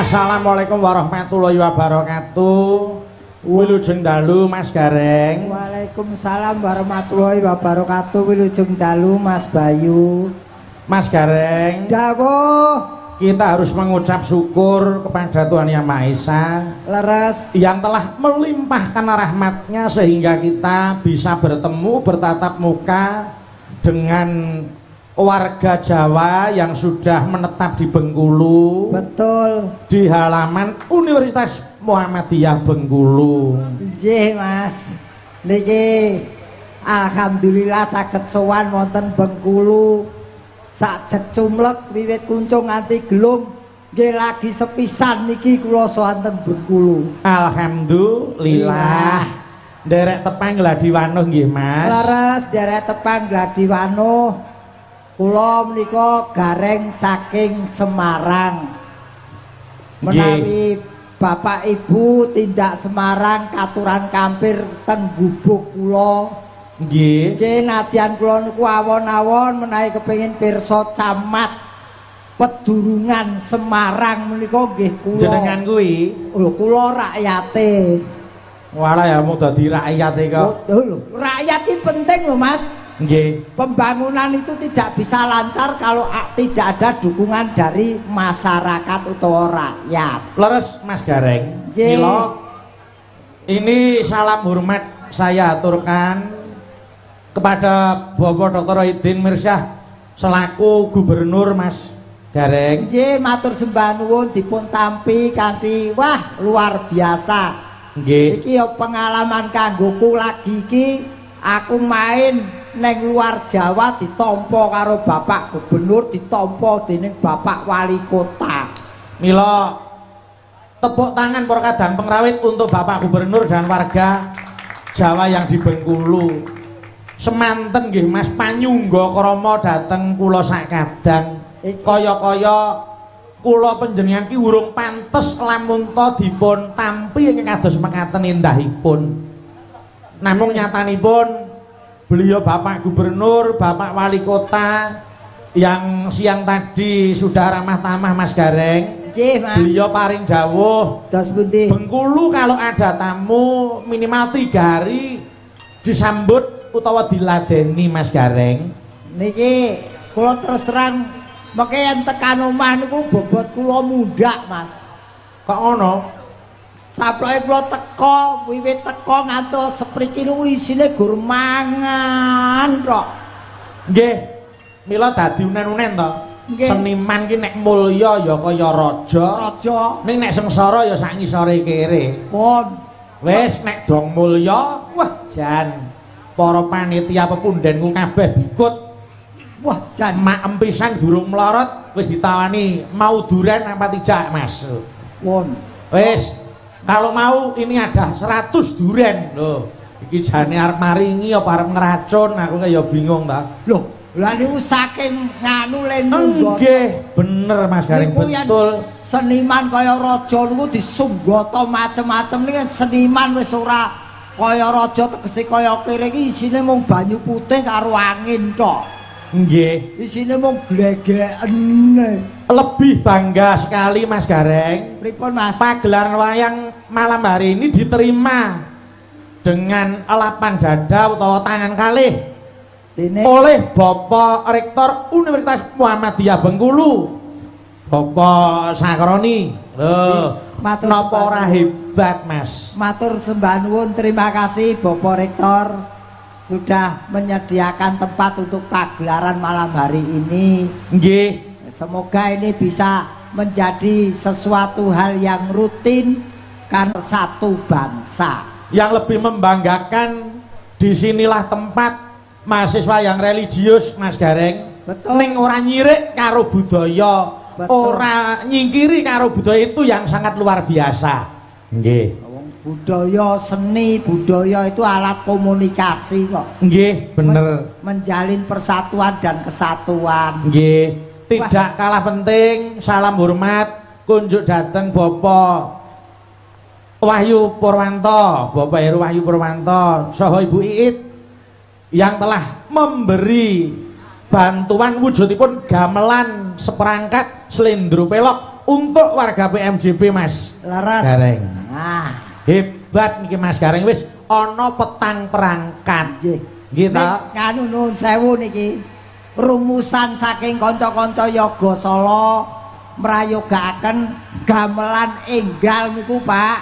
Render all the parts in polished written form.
Assalamualaikum warahmatullahi wabarakatuh. Wilujeng dalu Mas Gareng. Waalaikumsalam warahmatullahi wabarakatuh. Wilujeng dalu Mas Bayu. Mas Gareng, dawuh. Kita harus mengucap syukur kepada Tuhan Yang Maha Esa leres yang telah melimpahkan rahmatnya sehingga kita bisa bertemu bertatap muka dengan warga Jawa yang sudah menetap di Bengkulu. Betul. Di halaman Universitas Muhammadiyah Bengkulu. Nggih, Mas. Niki alhamdulillah saged sowan wonten Bengkulu. Sak jecumlek wiwit kuncung nganti gelung nggih lagi sepisan niki kula sowanten Bengkulu. Alhamdulillah. Nderek tepang Gladiwanuh nggih, Mas. Leres nderek tepang Gladiwanuh. Kula menika Gareng saking Semarang. Menawi Bapak Ibu tindak Semarang katuran kampir teng gubuk kula. Nggih. Nggih nadyan kula niku awon-awon menawi kepengin pirsa camat Pedurungan Semarang menika nggih kula. Jenengan kuwi? Lho kula rakyate. Walah ya mau dadi rakyate kok. Lho, rakyat iki penting lho, Mas. Nggih. Pembangunan itu tidak bisa lancar kalau tidak ada dukungan dari masyarakat utawa rakyat. Leres Mas Gareng. Mila ini salam hormat saya aturkan kepada Bapak Dr. Rohidin Mirsyah selaku Gubernur Mas Gareng. Nggih, matur sembah nuwun dipun tampi kanthi wah luar biasa. Nggih. Iki ya pengalaman kanggoku lagi iki aku main neng luar Jawa ditampa karo Bapak Gubernur, ditampa dening Bapak Wali Kota. Mila tepuk tangan para kadang pengrawit untuk Bapak Gubernur dan warga Jawa yang di Bengkulu. Semanten nggih Mas panyungga krama dhateng kula sakadang. Kaya-kaya kula panjenengan ki urung pantes lamun ta dipun tampi ing kados mekaten indahipun. Namung nyatanipun beliau Bapak Gubernur, Bapak Wali Kota yang siang tadi sudah ramah tamah Mas Gareng. Nggih, Mas. Beliau paring dawuh, dos pundi? Bengkulu kalau ada tamu minimal 3 hari disambut utawa diladeni Mas Gareng. Niki kula terus terang mengke yen tekan omah niku bobot kula mundak, Mas. Kok ngono? Saploke kula teko, wiwit teko ngantos sepriki niku isine gur mangan tok. Nggih. Mila dadi unen-unen to. Nggih. Seniman ki nek mulya ya kaya raja. Raja. Ning nek sengsara ya sak ngisore kere. Pun. Wis nek dong mulya, wah jan. Para panitia pepundhenku kabeh bikut. Wah, jan Mak empisan durung melorot wis ditawani mau duren apa tidak, Mas. pun. Wis. Kalau mau ini ada 100 duren. Loh, iki jane arep maringi apa arep ngeracun, aku kaya bingung ta. Loh, lha niku saking nganu lenu. Nggih, bener Mas Gareng, betul. Seniman kaya raja niku disunggoto macem-macem niki seniman wis ora kaya raja tegese kaya kere iki isine mung banyu putih karo angin tok. Nggih. Isine mung glegeken. Lebih bangga sekali Mas Gareng. Pripun, Mas? Pagelaran wayang malam hari ini diterima dengan elapan dada utawa tangan kalih oleh Bapak Rektor Universitas Muhammadiyah Bengkulu, Bapak Sakroni. Loh, napa ora hebat, Mas? Matur sembah nuwun, terima kasih Bapak Rektor sudah menyediakan tempat untuk pagelaran malam hari ini. Nggih. Semoga ini bisa menjadi sesuatu hal yang rutin karena satu bangsa. Yang lebih membanggakan, disinilah tempat mahasiswa yang religius Mas Gareng. Betul. Ning ora nyirik karo budaya. Betul. Ora nyingkiri karo budaya itu yang sangat luar biasa. Nggih. Budaya seni, budaya itu alat komunikasi kok. Nggih, bener. Menjalin persatuan dan kesatuan. Nggih. Tidak kalah penting, salam hormat kunjuk dateng Bapak Wahyu Purwanto, Bapak Heru Wahyu Purwanto, saha Ibu Iit yang telah memberi bantuan wujudipun gamelan seperangkat slendro pelok untuk warga PMJP Mas Leres. Gareng. Nah, Hebat niki Mas Gareng wis ana petang perangkat. nggih. Nggih ta? Nganu nuwun sewu niki. Rumusan saking kanca-kanca Yoga Sala mrayogakaken gamelan enggal niku, Pak.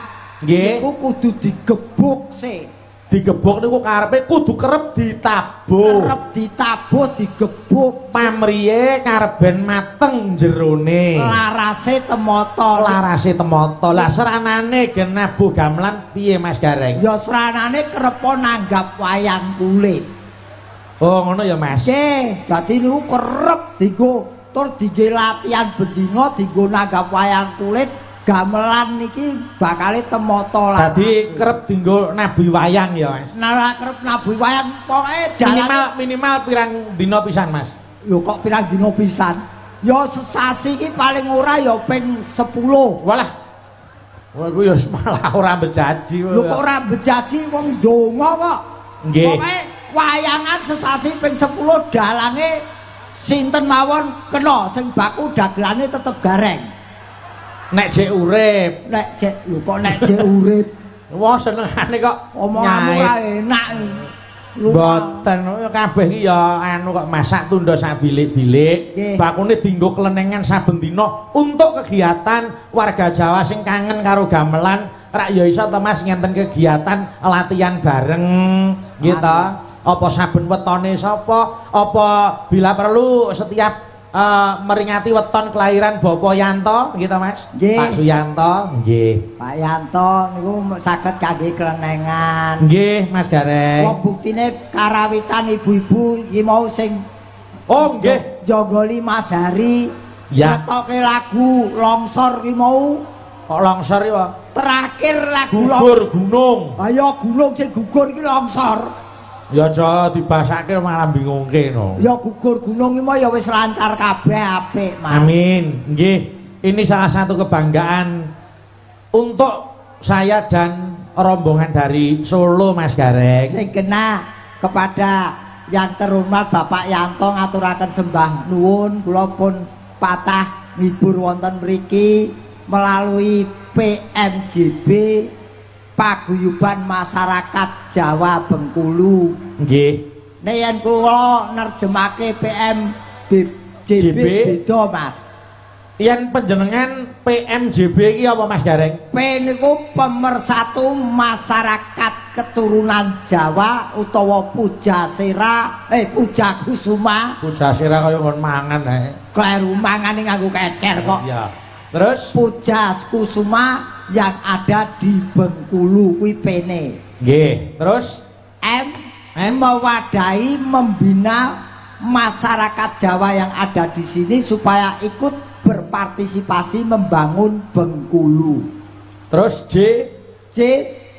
Nggih. Niku kudu digebuk sih. Digebuk niku karepe kudu kerep ditabuh. Kerep ditabuh digebuk. Pamriye karben mateng jerone. Larase temata. Larase temata. Lah seranane gen nabuh gamelan piye Mas Gareng? Ya seranane kerep nanggap wayang kulit. Oh ngono ya Mas. Nggih, dadi niku kerep dienggo tur dienggo latihan bendina dienggo nanggap wayang kulit. Gamelan niki bakale temata larase. Dadi kerep dienggo nabuh wayang ya Mas. Nah, kerep nabuh wayang pokoke Minimal pirang dina pisan Mas. Lho kok pirang dina pisan? Ya sesasi iki paling ora ya ping 10. Walah. Wah iku ya malah ora bejaji. Lho kok ora bejaji wong donga kok. Nggih. Pokoke wayangan sesasi ping 10 dalange sinten mawon kena sing baku dagelane tetep gareng. Nek jek urip. Nek jek lho kok nek jek urip. Wah senengane kok Omonganmu ora enak. Mboten kabeh iki ya anu kok masak tunda sak bilik-bilik. Bakune dienggo kelenengan saben dina untuk kegiatan warga Jawa sing kangen karo gamelan. Rak ya iso to Mas ngenten kegiatan latihan bareng gitu. Apa saben wetone sapa? Apa bila perlu setiap meringati weton kelahiran Bapak Yanto gitu Mas. Pak Suyanto nggih. Pak Yanto niku saged kangge kelenengan. Nggih Mas Gareng. Wong buktine karawitan ibu-ibu iki mau sing nggih Jogoli Mas Hari ya ngetoke lagu longsor iki mau. Kok longsor iki, Pak? Terakhir lagu gugur gunung. Ayo gunung sing gugur iki longsor. Ya aja dibasake malah bingungke no. Ya gugur gunung iki ya wis lancar kabeh apik, Mas. Amin. Nggih, ini salah satu kebanggaan untuk saya dan rombongan dari Solo Mas Gareng. Sing kena kepada yang terhormat Bapak Yanto ngaturaken sembah nuwun, kula pun patah ngibur wonten mriki melalui PMJB Paguyuban Masyarakat Jawa Bengkulu. Nggih. Nek yen kula nerjemake PMJB beda, Mas. Yen panjenengan PMJB iki apa Mas Gareng? P niku pemersatu masyarakat keturunan Jawa utawa Pujasera, Puja Kusuma. Pujasera kaya ngon mangan ae. Kleru mangane nganggo kecer kok. Iya. Terus Puja Kusuma yang ada di Bengkulu kuwi pene. Nggih. Terus M mewadahi membina masyarakat Jawa yang ada di sini supaya ikut berpartisipasi membangun Bengkulu. Terus C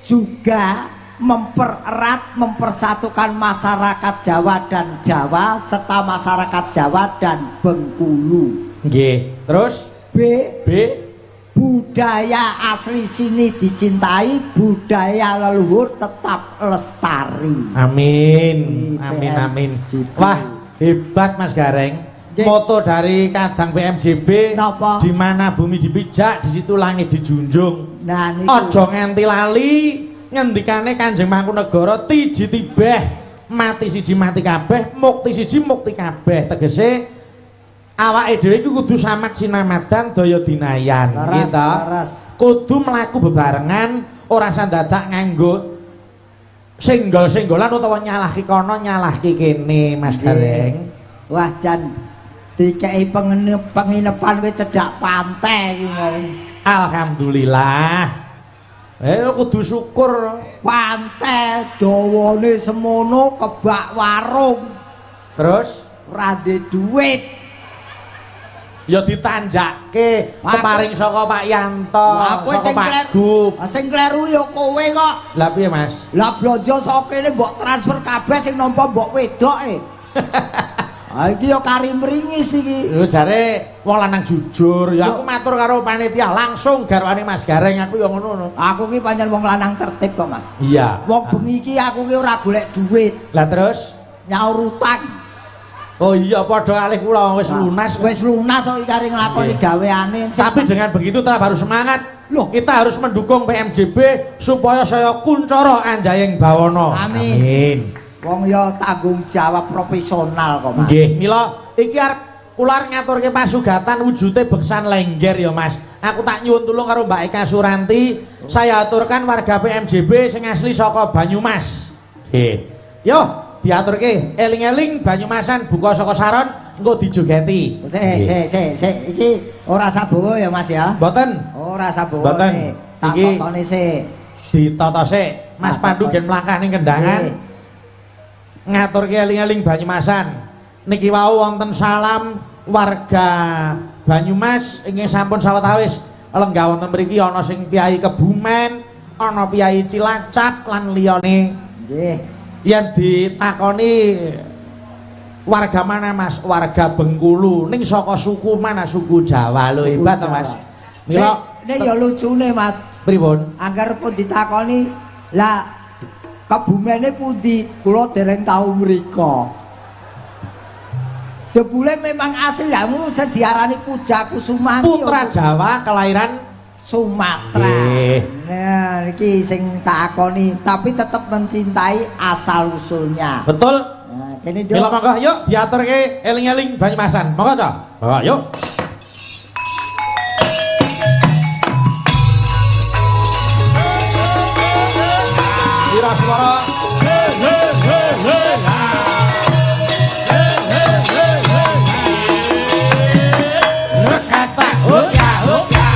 juga mempererat mempersatukan masyarakat Jawa dan Jawa serta masyarakat Jawa dan Bengkulu. Nggih. Terus B budaya asli sini dicintai, budaya leluhur tetap lestari. Amin. Amin amin. Wah, hebat Mas Gareng. Moto dari kadang PMJB, di mana bumi dipijak, di situ langit dijunjung. Nah, ojo nganti lali ngendikane Kanjeng Mangkunegara tiji tibeh mati siji mati kabeh, mukti siji mukti kabeh. Tegese awake dhewe iku kudu samat sinamadan daya dinayan. Gitu. Kudu mlaku bebarengan, ora sandadak nganggo senggol-senggolan utawa nyalahke kono nyalahke kene Mas Gareng. Wah jan dikei penginepan wis cedhak pantai iki mau. Alhamdulillah. Kudu syukur. Pantai dawane semono kebak warung. Terus ora ndek dhuwit. Ya ditanjakke kemaring saka Pak Yanto, saka Pak Gub. Sing kleru ya kowe kok. Lah piye Mas? Lah blonjo saka kene mbok transfer kabeh sing nampa mbok wedoke. Ha iki ya kari mringis iki. Lho jare wong lanang jujur. Ya aku matur karo panitia langsung garwane Mas Gareng aku ya ngono. Aku ki pancen wong lanang tertib kok, Mas. Iya. Wong bengi iki aku ki ora golek duit. Lah terus nyaur utang. Oh iya padha kalih kula wis lunas. Wis lunas kok kari nglakoni gaweane. Tapi dengan begitu tetap harus semangat. Loh, kita harus mendukung PMJB supaya saya kuncoro anjayeng bawana. Amin. Wong ya tanggung jawab profesional kok, Mas. Nggih, mila iki arep kula ngaturke pasugatan wujude beksan lengger ya, Mas. Aku tak nyuwun tulung karo Mbak Eka Suranti, saya aturkan warga PMJB sing asli saka Banyumas. Nggih. Yo, diaturke eling-eling Banyumasan buka saka saron engko dijogeti. Sik, iki ora sabowo ya Mas ya. Mboten. Ora sabowo. Mboten. Tak totone sik. Ditata sik. Mas Pandu gen mlangkah ning kendangan. Ngaturke eling-eling Banyumasan. Niki wau wonten salam warga Banyumas ingkang sampun sawetawis lenggah wonten mriki ana sing piyai Kebumen, ana piyai Cilacap lan liyane. Nggih. Yen ditakoni warga mana Mas? Warga Bengkulu. Ning saka suku mana? Suku Jawa lho, hebat to Mas. Mila nek ya lucune Mas. Pripun? Angger pun ditakoni, lah Kebumene pundi? Kula dereng tau mriko. Jebule memang asli kamu diarani Puja Kusuma. Putra Jawa kelahiran Sumatera. Nah, iki sing tak akoni, tapi tetap mencintai asal usulnya. Betul. Nah, kene Mila monggo yuk diaturke eling-eling Banyumasan. Monggo Cok. Monggo yuk. Ira suara. Rekata hukya hukya.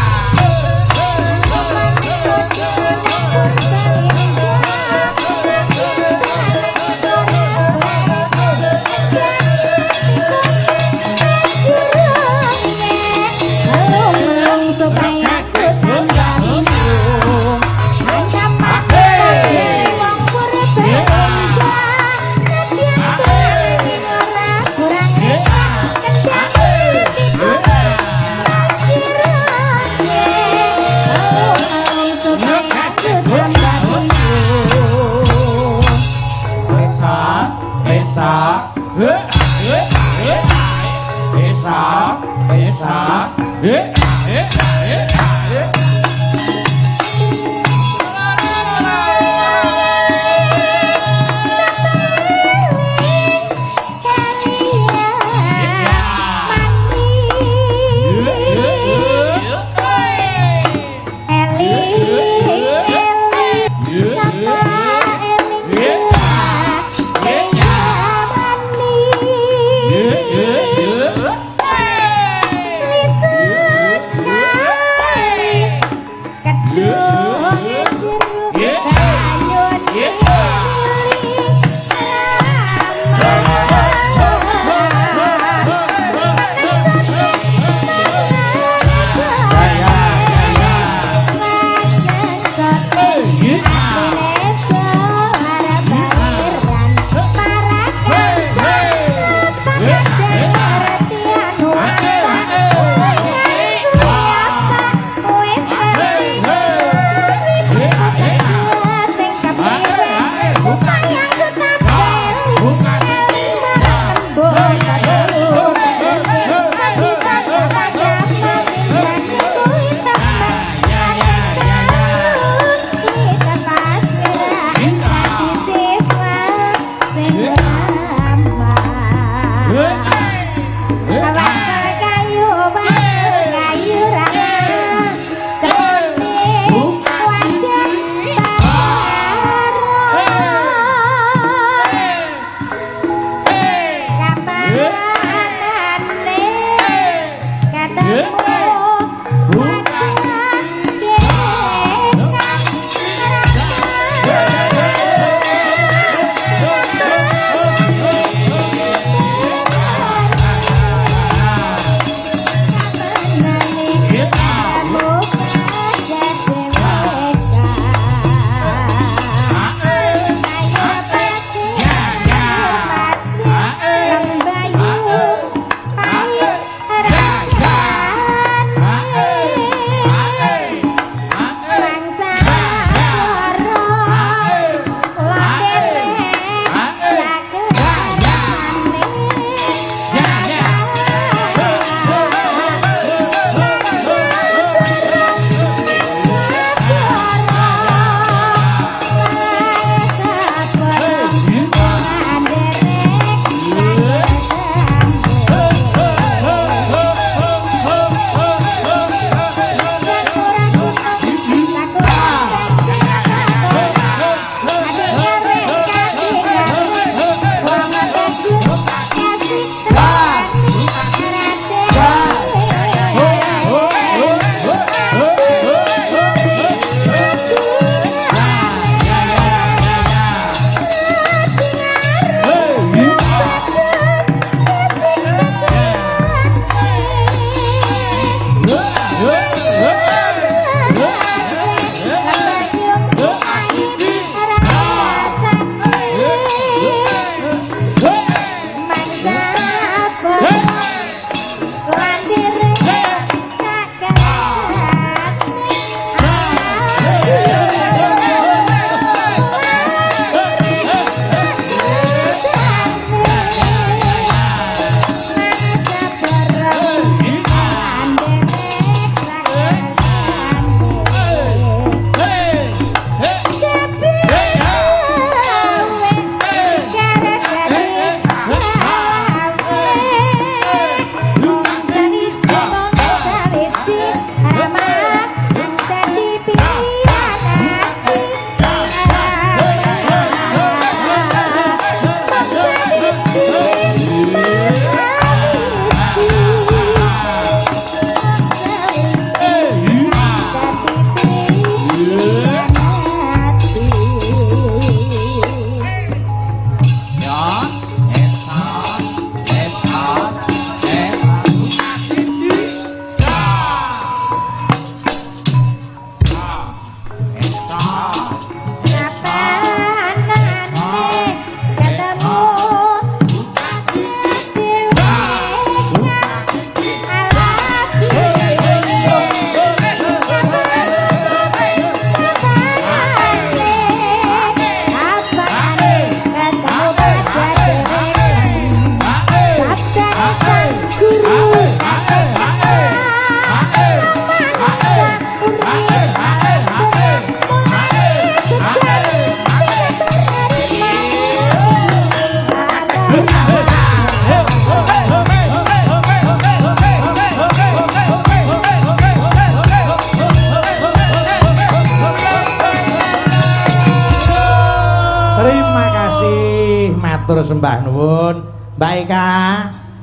Terima kasih, matur sembah nuwun. Mbak Eka,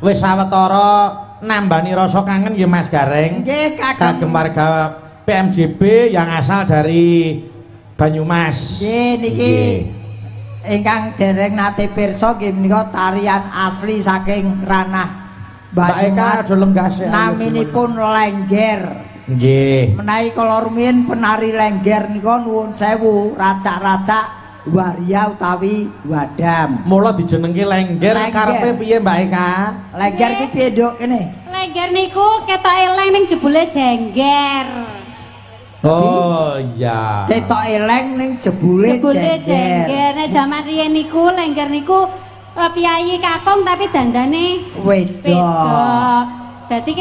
wis sawetara nambani rasa kangen nggih Mas Gareng. Nggih, kagem warga PMJB yang asal dari Banyumas. Nggih niki ingkang dereng nate pirsa nggih menika tarian asli saking ranah Mbak Eka aja lenggah sik. Naminipun Lengger. Nggih. Menawi kala rumiyin penari Lengger nika nuwun sewu racak-racak waria utawi wadam. Mula dijenengi Lengger karepe piye Mbak Eka? Lengger ki piye Nduk kene? Lengger niku ketok eleng ning jebule jengger. Oh iya. Ketok eleng ning jebule jengger. Nek jaman riyen niku Lengger niku piyayi kakung tapi dandane wedok. Dadi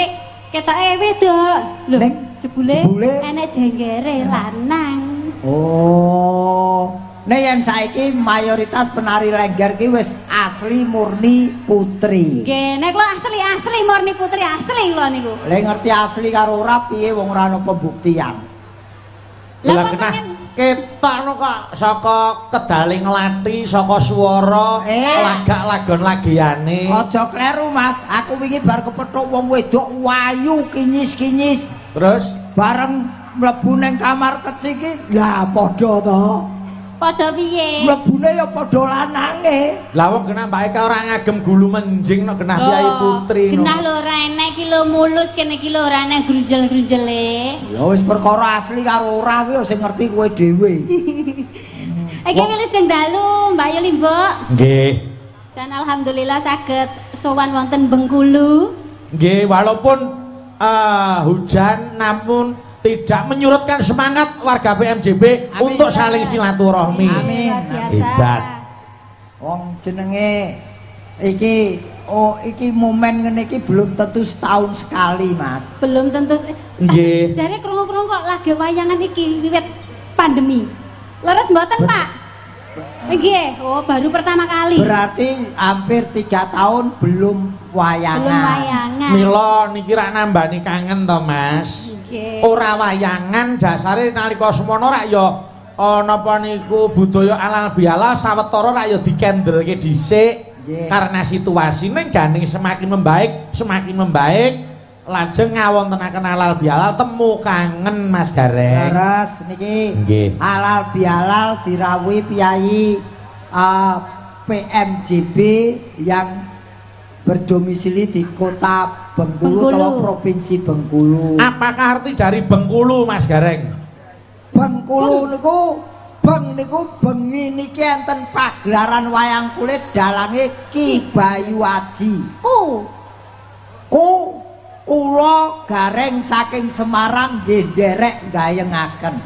ketoke wedok. Lho, Ning jebule enek jenggere lanang. Oh. Nek yen saiki mayoritas penari Lengger ki wis asli murni putri. Nggih, nek kula asli murni putri asli kula niku. Lek ngerti asli karo ora piye wong ora ana pembuktian. Lah kenah ketokno kok saka kedaling lati, saka swara, lagak lagon lagiane. Aja kleru Mas, aku wingi bar kepethuk wong wedok wayu kinyis-kinyis. Terus bareng mlebu ning kamar kecil ki, lah padha to. Padha piye? Mlebune ya padha lanange. Lah wong genah Mbak Eka ora ngagem gulu menjing nek genah piyayi putri. Genah lho ora enek ki lho mulus kene ki lho ora enek grunjel-grunjele. Ya wis perkara asli karo ora kuwi sing ngerti kowe dhewe. Iki wilujeng dalu Mbak Yuli Mbok. Nggih. Jan alhamdulillah saged sowan wonten Bengkulu. Nggih, walaupun hujan namun tidak menyurutkan semangat warga PMJB untuk saling silaturahmi. Amin. Hebat. Wong jenenge iki iki momen ngene iki belum tentu setahun sekali, Mas. Belum tentu. Nggih. Jare krungu-krungu kok lagi wayangan iki wiwit pandemi. Leres mboten, Pak? Nggih, oh baru pertama kali. Berarti hampir 3 tahun belum wayangan. Belum wayangan. Mila niki rak nambani kangen to, Mas. Ora wayangan dasare nalika semono rak ya napa niku budaya alal biala sawetara rak ya dikendelke dhisik karena situasine gandeng semakin membaik lajeng ngawontenaken alal biala temu kangen Mas Gareng. Leres niki nggih. Halal bihalal dirawuhi piyayi PMJB yang berdomisili di kota Bengkulu atau provinsi Bengkulu. Apakah arti dari Bengkulu Mas Gareng? Bengkulu niku bengi niki enten pagelaran wayang kulit dalange Ki Bayu Aji. Kula Gareng saking Semarang nggih nderek gayengaken.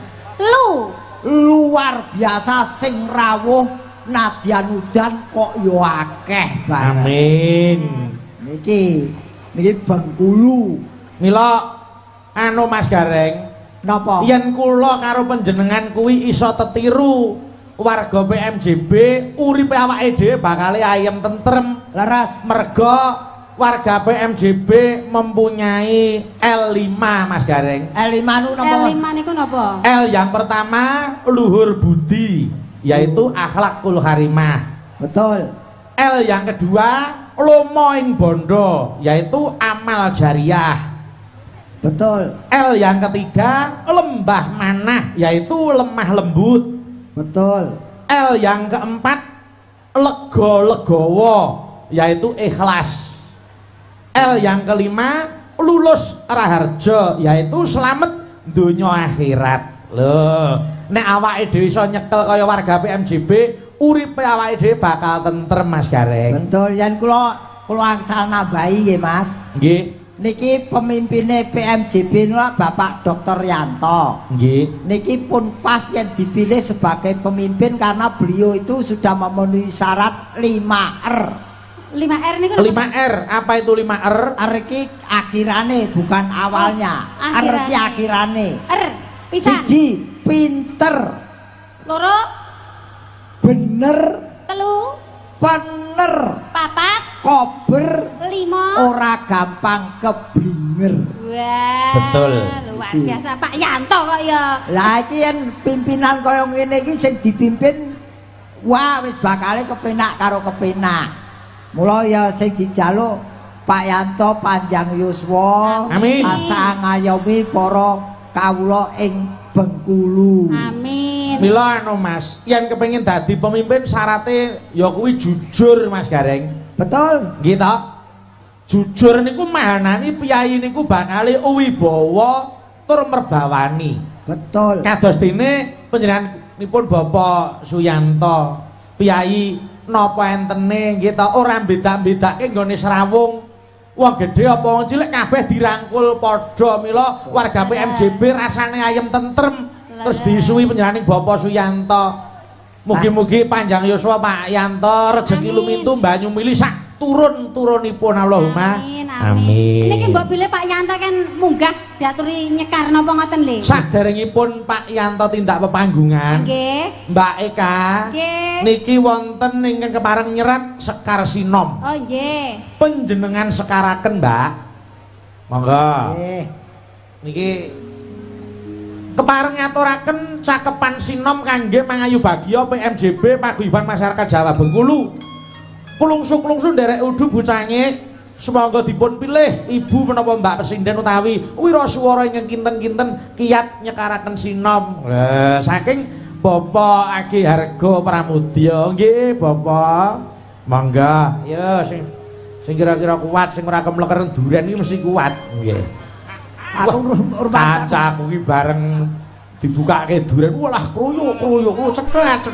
Luar biasa sing rawuh nadyan udan kok yo akeh banget. Amin. Niki Bengkulu. Mila anu Mas Gareng, napa? Yen kula karo panjenengan kuwi iso tetiru warga PMJB uripe awake dhewe bakal ayem tentrem. Leres. Merga warga PMJB mempunyai L5 Mas Gareng. L5 niku napa? L yang pertama luhur budi, yaitu akhlakul karimah. Betul. L yang kedua lomo ing bondo, yaitu amal jariah. Betul. L yang ketiga lembah manah, yaitu lemah lembut. Betul. L yang keempat lego-legowo, yaitu ikhlas. L yang kelima lulus raharja, yaitu selamat dunia akhirat. Loh, nek awake dhewe iso nyekel kaya warga PMJB, uripe awake dhewe bakal tentrem Mas Gareng. Betul, yen kula angsal nambahi nggih Mas. Nggih. Niki pemimpinnya PMJB niku Bapak Dr. Yanto. Nggih. Niki pun pas yang dipilih sebagai pemimpin karena beliau itu sudah memenuhi syarat 5R. 5R niku 5R, apa itu 5R? R iki akhirane bukan awalnya. R iki akhirane. R. Pisan. Siji, pinter. Loro. Bener. Telu. Bener. papat kober 5 ora gampang keblinger. wah Betul. luar biasa Pak Yanto kok ya Lah iki yen pimpinan kaya ngene iki sing dipimpin wah wis bakale kepenak karo kepenak. Mula ya sing dijaluk Pak Yanto panjang yuswa. Amin. Tansah ngayomi para kawula ing Bengkulu. amin Mila anu Mas, yen kepengin dadi pemimpin syaratnya ya kuwi jujur Mas Gareng. Betul. Nggih to? Jujur niku mahanani piyai niku bakale wibawa tur merbawani. Betul. Kados dene panjenenganipun Bapak Suyanto, piyai napa entene nggih to ora beda-bedake nggone srawung. Wong gedhe apa wong cilik kabeh dirangkul padha mila warga PMJB rasane ayem tentrem terus diisuwi panjenenganing Bapak Suyanto. Mugi-mugi panjang yuswa Pak Yanto, rezeki lumintu banyu mili sak turun-turunipun Allahumma. Amin. Niki mbok bilih Pak Yanto kan munggah diaturi nyekar napa ngoten lho. Saderengipun Pak Yanto tindak pepanggungan. Nggih. Mbak Eka. Nggih. Niki wonten ingkang kepareng nyerat Sekar Sinom. Oh nggih. Panjenengan sekaraken, Mbak. Monggo. Nggih. Niki kepareng ngaturaken cakepan sinom kangge mangayu bagya PMJB Paguyuban Masyarakat Jawa Bengkulu. Kulungsu-kulungsu nderek udu bucange semoga dipun pilih ibu menapa Mbak Presiden utawi wiraswara ingkang kinten-kinten kiyat nyekaraken sinom. Saking Bapak Agi Hargo Pramudya nggih Bapak. Monggo. Ya sing kira-kira kuat sing ora kemlekeren duren iki mesti kuat nggih. Aku hormat Kacaku iki bareng dibukake duren walah kruyuk cetret.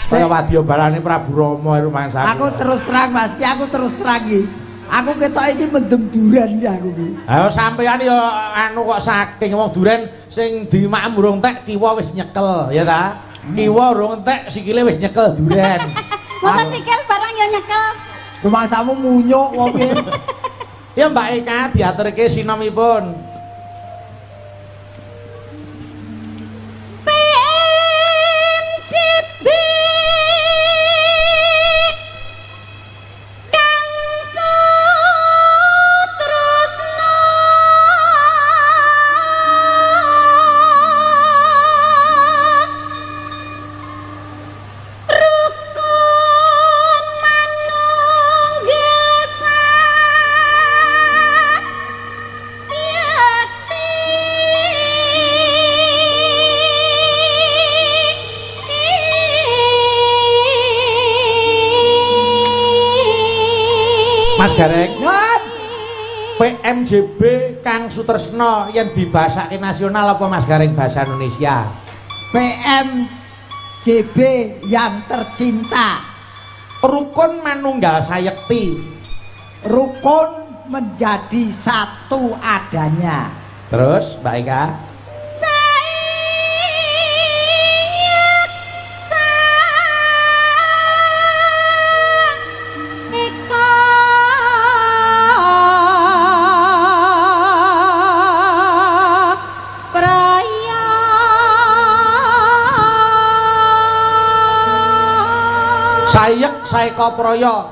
Saya wadya balane Prabu Rama rumah saya. Aku terus terang Mas, aku terus terang iki. Aku ketok iki mendem duren iki aku iki. Ha sampeyan ya anu kok saking wong duren sing dimakem urung entek kiwa wis nyekel ya ta. Kiwa urung entek sikile wis nyekel duren. Mosok sikil barang ya nyekel. Rumahsamu munyuk wong piye? Ya Mbak Eka diaturke sinomipun. PMJB Kang Sutresna Rukun manunggil Mas Gareng, Nun. PMJB Kang Sutresna yang dibasake nasional apa Mas Gareng bahasa Indonesia? PMJB yang tercinta. Rukun manunggal sayekti. Rukun menjadi satu adanya. Terus Mbak Eka? Sayek Saeka Praya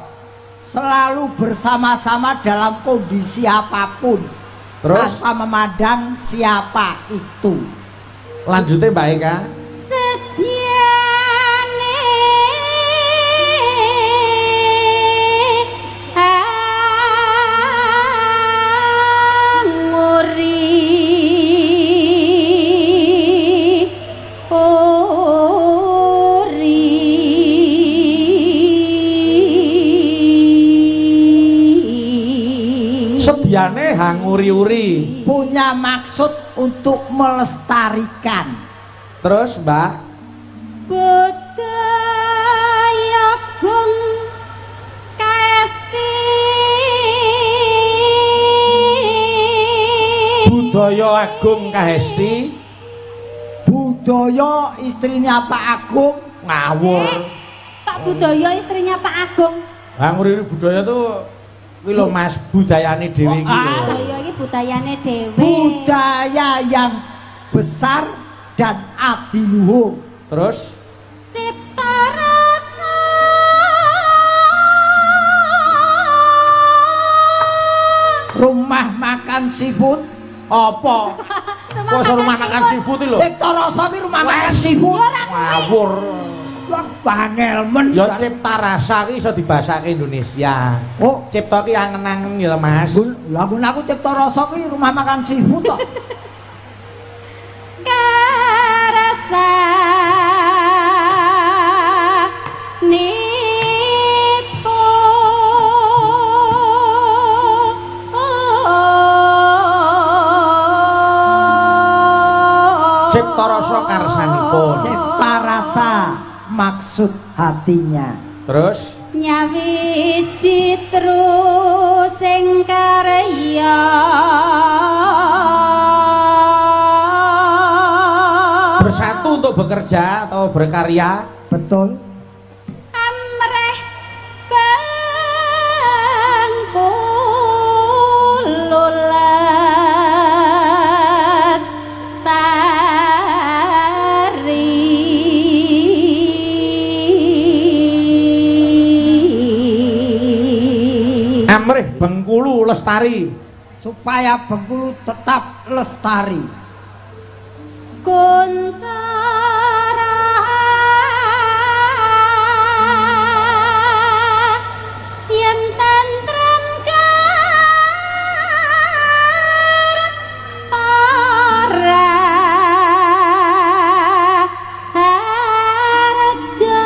Selalu bersama-sama dalam kondisi apapun. Terus tanpa memandang siapa itu. lanjutnya Mbak Eka. Sediane nguri Sediane hanguri-uri Punya maksud untuk melestarikan. Terus Mbak, budaya gung kesti budaya agung kahesti Budaya istrinya Pak Agung. ngawur. Pak budaya istrinya Pak Agung. Hanguri-uri budaya tuh kuwi lho Mas, budayane dhewe iki lho. Budaya iki budayane dhewe. Budaya yang besar dan adiluhung. Terus Cipta rasa makan seafood. Apa? Kok iso rumah makan seafood iki lho? Cipta Rasa ki rumah makan seafood. Ngawur. Lah bangel men. Ya Cipta Rasa ki iso dibasake Indonesia. Oh, Cipta ki angen-angen ya Mas. lah aku Cipta Rasa ki rumah makan seafood kok. Karasa nipo Cipta Rasa karsanipun. Cipta Rasa maksud hatinya. Terus nyawiji terus sing karya bersatu untuk bekerja atau berkarya. Betul. amreh bangkululas tari Amrih Bengkulu lestari. Supaya Bengkulu tetap lestari. kuncara yen tentrem para harja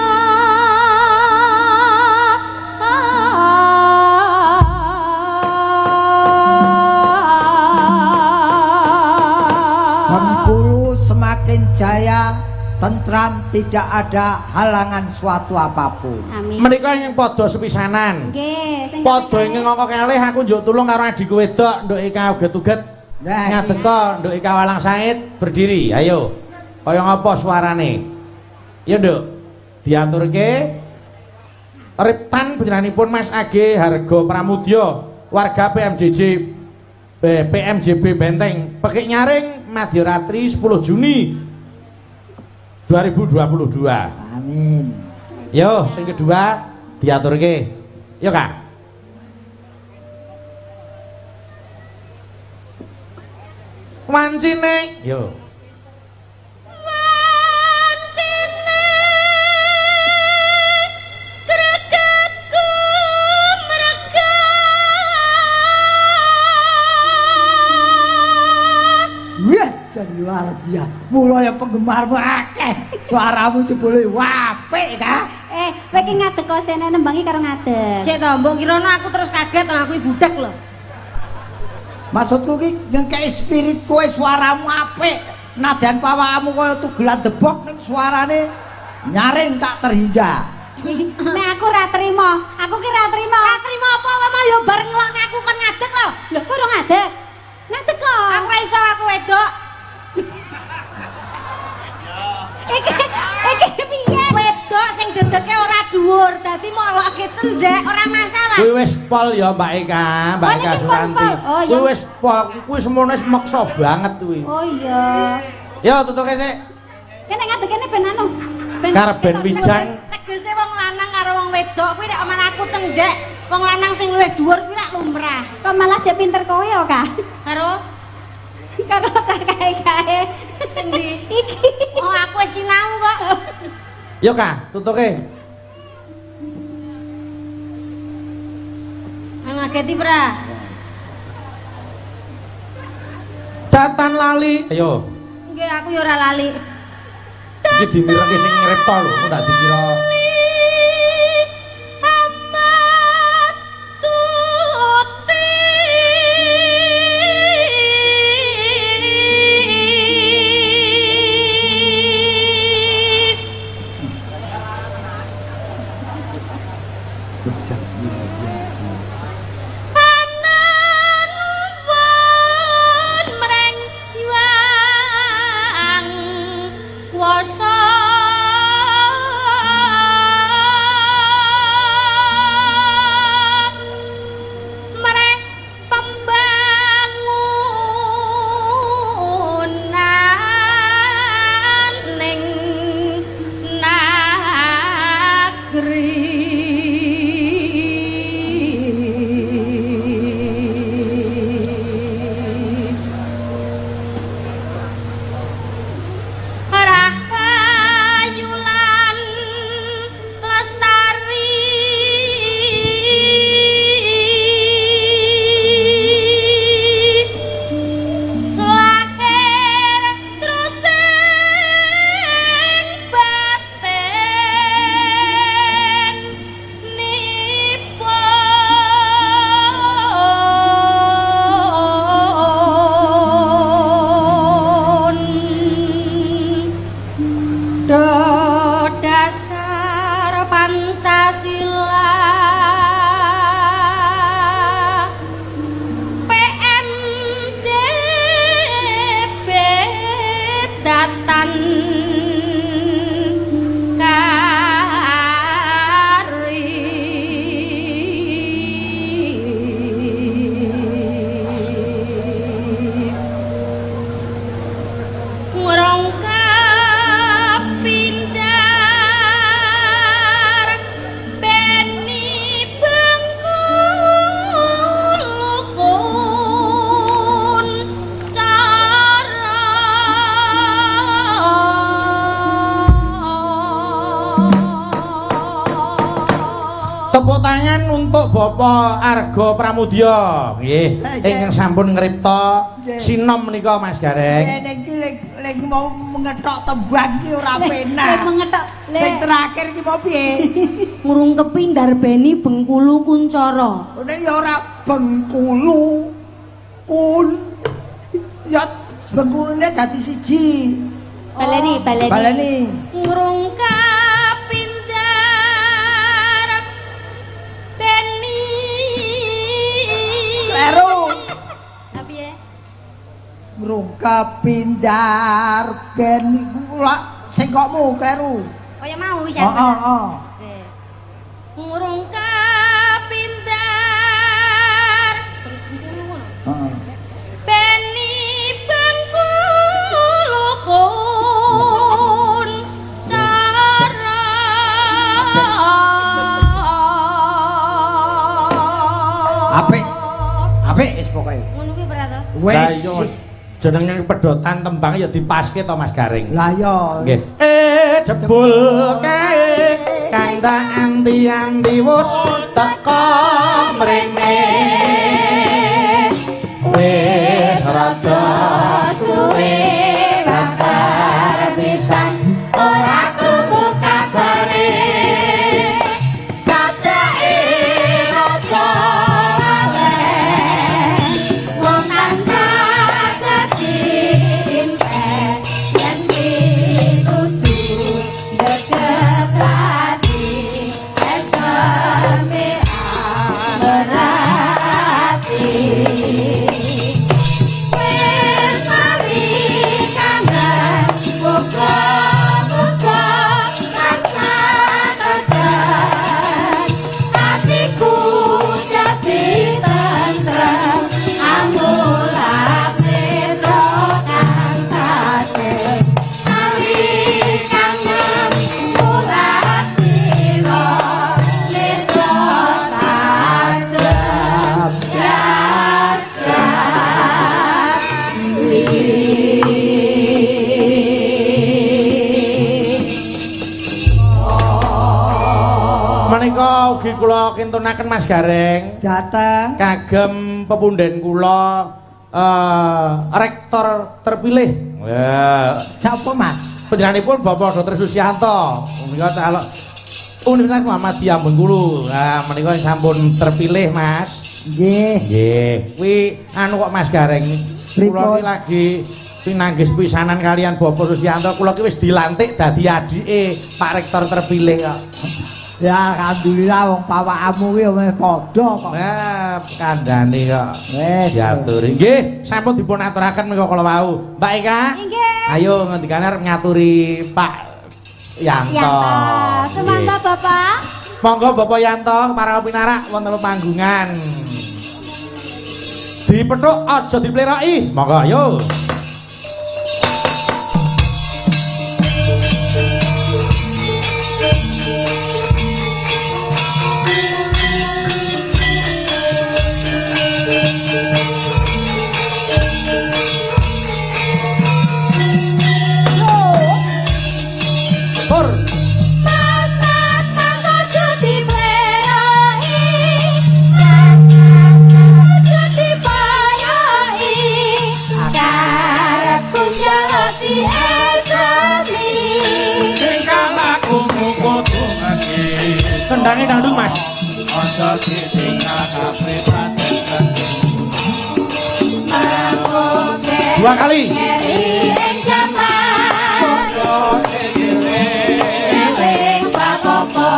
Bengkulu semakin jaya, tentram, tidak ada halangan suatu apapun. amin Menika ingkang padha sepisanan. nggih sing Padha ingkang ngoko kelih aku njuk tulung karo adikku wedok nduk Ika uget-uget. Nah, Ngadeka nduk Ika Walang Sait berdiri. Ayo. Kaya ngapa suarane? Ya nduk. Diaturke Riptan beneranipun Mas AG Harga Pramudya warga PMJB Benteng Pekik Nyaring Madyaratri 10 Juni 2022. Amin. Yo, sing kedua diaturke. Yo, Kak. Wancine. Yo. Wah, jadi luar biasa. Mulai penggemarmu akeh. Suaramu jebule apik, Kak. kowe ki ngadeg kok sene nembangi karo ngadeg Sik to, mbok kirana aku terus kaget to aku budak lho. Maksudku ki ngekeki spirit kowe suaramu apik. Nadyan pawakamu kaya tugelan debok ning suarane nyaring tak terhingga. nek aku ra trimo aku ki ra trimo Apa wae mau yo bareng ngelokne aku kon ngadeg lho. lho kowe ora ngadeg ngadeg kok Aku ra iso aku wedok. iki piye Wedok sing dedeke ora dhuwur, dadi moloke cendhek ora masalah. Kuwi wis pol ya Mbak Eka, Mbak Oh, Eka niki Suranti. pol-pol. Oh, iya. Kuwi wis pol, kuwi semono wis meksa banget kuwi. oh iya Yo tutuke sik. kene ngadeg kene ben anu Karep ben wijang. Tegese wong lanang karo wong wedok kuwi nek omah aku cendhek, wong lanang sing luwih dhuwur kuwi lak lumrah. kok malah jek pinter kowe ya Kak Karo karo tak kae-kae sing ndi? iki Oh, aku wis sinau kok. Yo Kak, tutuke. Ngageti pra. Datan lali. Ayo. Nggih, aku ya ora lali. Iki dimirengke sing ngripta lho, kok ndak dikira. Amas tuti anan mreng yuang kuasa mreng pembangunan ning nagri tangan untuk Bapak Arga Pramudya nggih ingkang sampun ngripta sinom menika Mas Gareng. Niki lek mau ngethok tembang iki ora penak. Mengethok. Sing terakhir iki mau piye? Ngrungkepi ndarbeni Bengkulu Kuncara. Nek ya ora Bengkulu. Ya Bengkulune dadi siji. Baleni. Ngrungkapi ndarbeni. Kleru. Tapi ya. Ngrungkepi ndarbeni kula sing kokmu kleru. Kaya mau wis. Heeh. Ngrungkapi ndar. Heeh. Beni Bengkulu Kuncara. Apik wis pokoke. Ngono kuwi berat to. Wis Jenenge pedotan tembang ya dipaske to Mas Gareng. lah ya. Nggih. Jebul kae kang tak anti-anti wis teka mrene. Wis rada suwe babar pisan ora krungu kabare. Sajake rada aleh. Wong tansah dadi impen yen dituju deketani esame berarti. Wis mari kangen muga-muga tansah terden atiku jadi tentrem amulak netra kang tajeng mari kangen mulak sira netra tajeng jas Menika ugi kula kintunaken Mas Gareng Dateng. kagem pepunden kula rektor terpilih. Ya, Sapa Mas? panjenenganipun Bapak Dr. Susianto. Menika calon Universitas Muhammadiyah Bengkulu. Nah, menika sampun terpilih, Mas. Nggih. Nggih, kuwi anu kok Mas Gareng. Kula iki lagi pinanggis pisanan kalian Bapak Susianto. Kula ki wis dilantik dadi adike Pak Rektor terpilih kok. Ya alhamdulillah wong pawakmu ki wis padha kok. Nah, kandhane kok. Wis. Diaturi. Nggih, sampun dipun aturaken menika kala wau. Mbak Eka. Nggih. Ayo ngendikane arep ngaturi Pak Yanto. Semangka Nggih. Bapak. Monggo Bapak Yanto para pinarak wonten panggungan. Dipethuk aja dipleroki. Monggo ayo. Pur. Mas aja dipleroki. Aja dipayoki. Karepku jalati esami. Ingkang aku kudu ngerti Kendangnya dangdut Mas. aja ditinggal kabeh paten. Dua kali. Ing jaman eling papopo.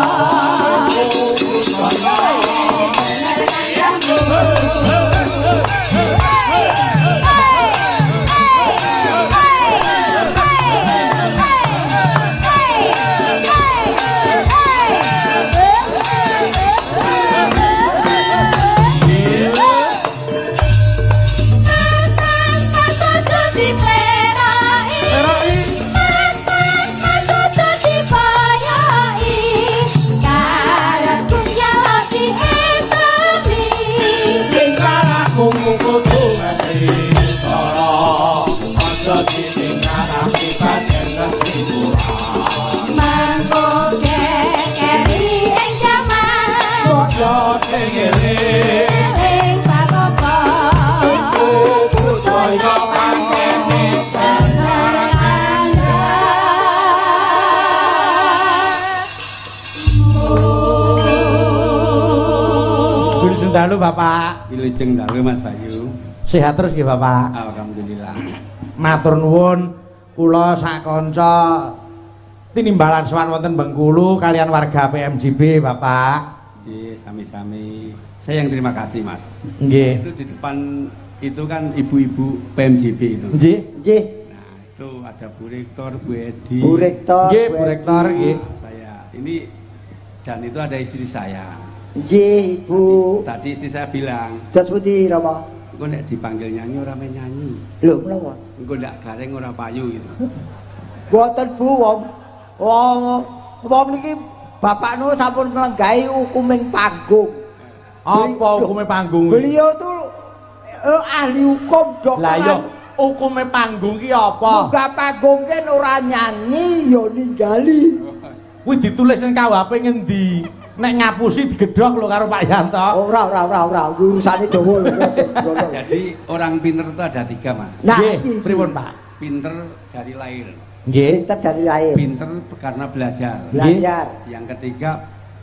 Mas aja dipleroki. sedaya sing eling eling bapa budaya pancene Wilujeng dalu Bapak. Wilujeng dalu Mas Bayu. Sehat terus nggih Bapak. Alhamdulillah. Matur nuwun kula sak kanca tinimbalan sowan wonten Bengkulu kalian warga PMJB Bapak. Nggih, sami-sami. Saya yang terima kasih Mas. Nggih. Itu di depan itu kan ibu-ibu PMJB itu. Nggih. Nggih. Nah, itu ada Bu Rektor, Bu Edi. Bu Rektor. Nggih, Bu Rektor nggih. Saya. Ini dan itu ada istri saya. Nggih, Ibu. Tadi istri saya bilang, Das pundi Rama? engko nek dipanggil nyanyi ora men nyanyi. Lho, menapa? Engko ndak gareng ora payu gitu. Mboten Bu, wong niki bapaknu sampun nglenggahi hukuming panggung. Apa hukume panggung? Beliau tuh ahli hukum Lah yo dokteran. hukume panggung ki apa? Muga panggung kan ora nyanyi ya ninggali. Kuwi ditulis ning KUHP ngendi? Nek ngapusi digedhok lho karo Pak Yanto. Ora urusane dawa lho. Jadi orang pinter itu ada 3 Mas. Nah, Nggih, iki. pripun Pak? Pinter dari lahir, Nggih. Pinter dari lahir. pinter karena belajar. Belajar. Yang ketiga,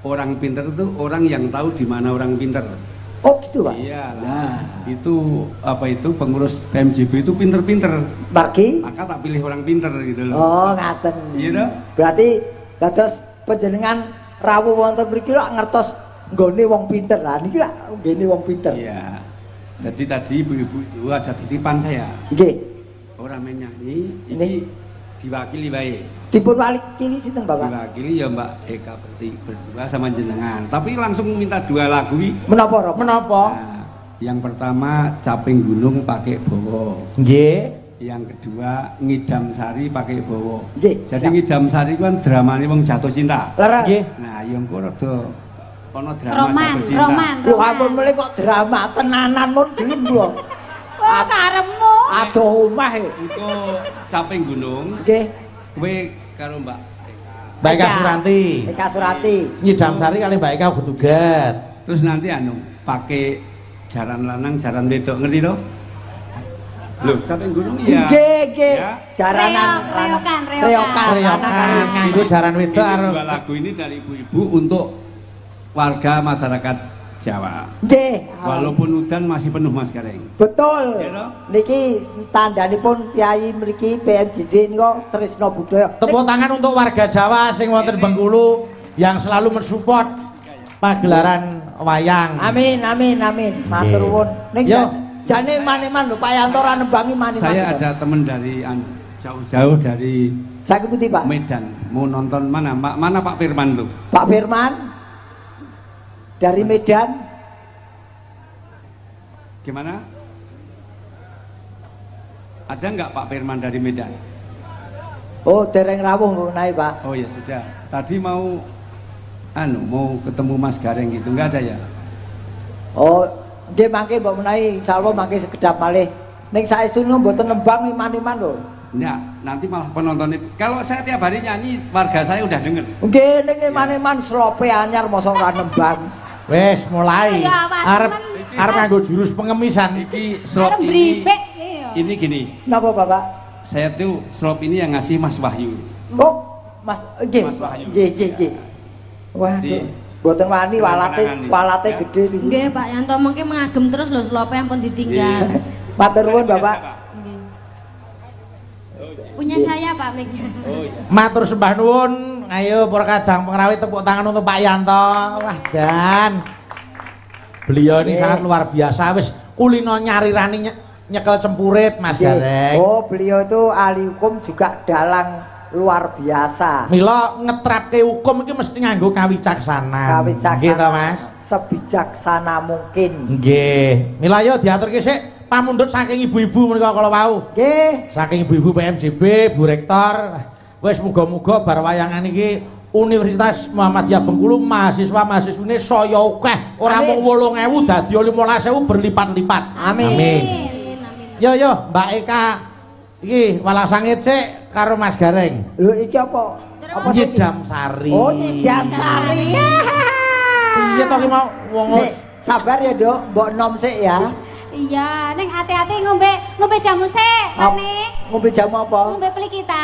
orang pinter itu orang yang tahu di mana orang pinter. Oh gitu Pak. Iya lah. Nah, Itu apa itu pengurus PMJB itu pinter-pinter. margi. Maka tak pilih orang pinter gitu loh. Oh, ngaten. Iya toh? Berarti dados panjenengan rawuh wonten mriki lak ngertos nggone wong pinter. Lah niki lak nggene wong pinter. Iya. Jadi tadi ibu-ibu itu ada titipan saya. Nggih. Orang menyanyi Ini. ini diwakili baik. Dipun wakili sinten Bapak? Diwakili ya Mbak Eka berdua sama jenengan. Tapi langsung minta 2 lagu. Menapa Rob? Menapa? Nah, yang pertama Caping Gunung pakai Bowo. Nggih. Yang kedua Ngidam Sari pakai Bowo. Nggih. Jadi siap. Ngidam Sari kan dramane wong jatuh cinta. Leres. Nggih. Nah, yang engko rada ana drama roman jatuh cinta. roman Lho ampun mulai kok drama tenanan mun gelem kula. wah karemu Adoh omah e. Engko Caping Gunung Nggih. kowe karo Mbak Eka. Mbak Eka Suranti. Eka Surati. Nyidam Sari kali Mbak Eka Gedugat. Terus nanti pakai jaran lanang, jaran wedok, ngerti toh? Loh, Caping Gunung iya. Nggih, nggih. Ya. Jaranan Reokan. reokan lanang kali. Reokan nganggo jaran wedok Ini karo 2 lagu ini dari ibu-ibu untuk warga masyarakat Jawa. Nggih. Walaupun udan masih penuh Mas Gareng. Betul. Ya, toh? Niki tandhanipun Kyai mriki PMJD niku tresna budaya. tepuk tangan untuk warga Jawa sing wonten Bengkulu yang selalu mensupport pagelaran wayang. Amin, amin, amin. Matur nuwun. Ning Yo. jane maneman lho Pak Yanto ora nembangi maneman. Saya ada teman dari jauh-jauh dari Saiki putih Pak. Medan. Mau nonton mana? Mana Pak Firman tuh? Pak Firman dari Medan. Gimana? Ada nggak Pak Firman dari Medan? Oh, dereng rawuh mengenai Pak. Oh ya sudah. Tadi mau mau ketemu Mas Gareng gitu, nggak ada ya? Oh, nggih mangke mbok menawi insyaallah mangke sekedap malih. Ning saestu niku mboten nembang iman-iman lho. Ya, nanti malah penonton itu. Kalau saya tiap hari nyanyi, warga saya udah denger. Nggih ning iman-iman slope anyar mosok ora nembang. Wes mulai. Ayo, awas, Arep temen. arep nganggo jurus pengemisan. Iki slop arep ini, bribek iya. ini gini. Napa Bapak? Saya tuh slop ini yang ngasih Mas Wahyu. Oh, Mas nggih. Mas Wahyu. Nggih. Waduh. Di- Mboten wani walate Ya. gede niku. Nggih, Pak Yanto mungkin mengagem terus lho slope ampun ditinggal. Matur nuwun Bapak. Nggih. Punya saya Pak mic-nya. Oh iya. Matur sembah nuwun. Ayo para kadang pengrawit tepuk tangan untuk Pak Yanto. Wah, Jan. Beliau ini sangat luar biasa. Wis kulino nyarirani nyekel cempurit Mas Nggih. Gareng. Oh, beliau itu ahli hukum juga dalang luar biasa. Mila ngetrapke hukum iki mesti nganggo kawicaksanan. Kawicaksanan. Nggih to, Mas? Sebijaksana mungkin. Nggih. Mila yo diaturke sik pamundhut saking ibu-ibu menika kala wau. Nggih. Saking ibu-ibu PMJB, Bu Rektor. Wis muga-muga bar wayangan iki Universitas Muhammadiyah Bengkulu mahasiswa-mahasiswine saya akeh. Ora Amin. mung 8.000 dadi 15.000 berlipat-lipat. Amin. Amin. Amin. Yo Mbak Eka iki walasangit sik karo Mas Gareng. Lho iki apa? Apa sih? Nyidam Sari. Oh, Nyidam Sari. Piye to ki mau wong Sik, sabar ya, Dok. Mbok nom sik ya. Iya, ning hati-hati ngombe jamu sik, Rani. Ngombe jamu apa? Ngombe peli kita.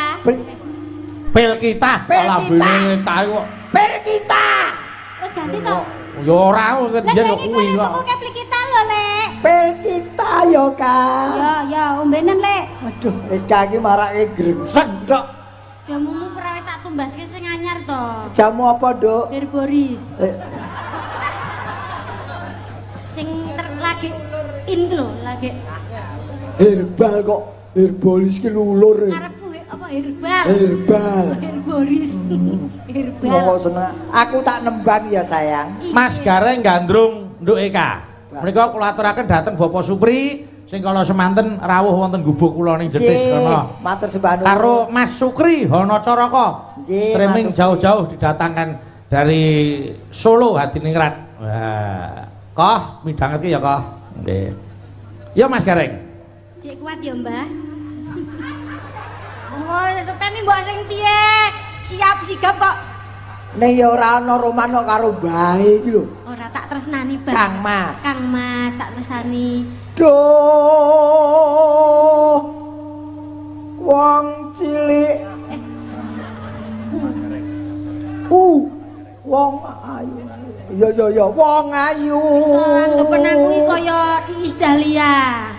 pil kita. Pil Alah, kita. bene kae kok. Pil kita. Wis ganti to. Ya ora kok Lah yen iki kuwi tuku kok. peli kita lho, Lek. Pil kita yo, Kak. Ya, ombenan, Lek. Aduh, Eka iki marake grengseng, Dok. Jamumu ora wis tak tumbaske sing anyar to. Jamu apa, Dok? Herboris. Eh, Sing lagi in lho, lagi herbal kok. Herbalis ki lulur. karepku apa herbal. Herbal. Herboris. Ngomong Herbal. seneng. Aku tak nembang ya, sayang. Mas Gareng gandrung Nduk Eka. Menika kula aturaken dhateng Bapak Supri sing kala semanten rawuh wonten gubuk kula ning Jetis kono. Matur sembah nuwun. Karo Mas Sukri Hanacaraka. Nggih, Streaming Mas Sukri. jauh-jauh didatangkan dari Solo Hadiningrat. Wah, koh midhanget ki ya koh. Nggih. Ya Mas Gareng. Cek kuat ya, Mbah. Oh, sekteni mbok sing piye? Siap sigap kok. Ning ya ora ana romano karo bae iki lho. Ora tak tresnani, Bang. Kang Mas. Kang Mas tak tresnani. Duh. Wong cilik. Wong ayu. Ya, wong ayu. Anggepen aku iki kaya Iis Dahlia.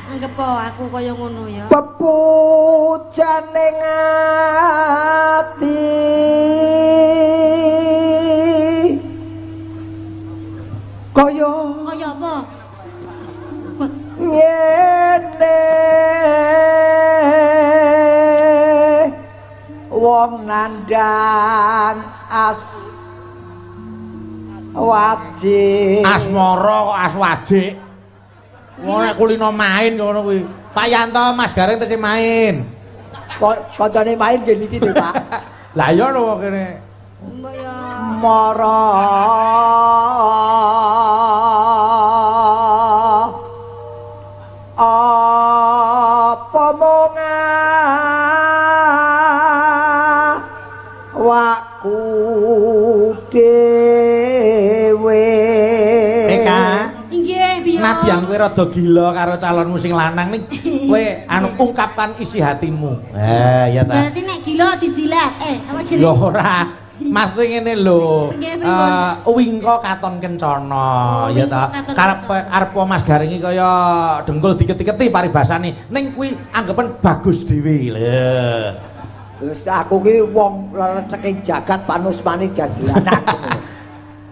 Anggep aku kaya ngono ya. Pepujaning ati. Kaya Kaya apa? ngene wong nandang wajik Asmara kok aswajik. Wong nek kulino main ngono kuwi. Pak Yanto Mas Gareng tesih main. kancane main nggih niki lho Pak. Lah ya lho kene. Mbok ya Mara apa monga waku dhewe Eka, inggih biyo. nadyan kowe rada gila karo calonmu sing lanang ning kowe anu ungkapkan isi hatimu. Ya ta. Berarti nek gila didilat. Apa jenenge? Ya ora. Mas tuh ngene lho. Nggih, pripun? Wingko katon kencana Oh, ya wingko ta. katon Arep Mas Gareng iki kaya dengkul diketi-keti paribasane. Ning kuwi anggapan bagus dhewe lho. Wis aku ki wong leletek jagat panusmani dagelan aku.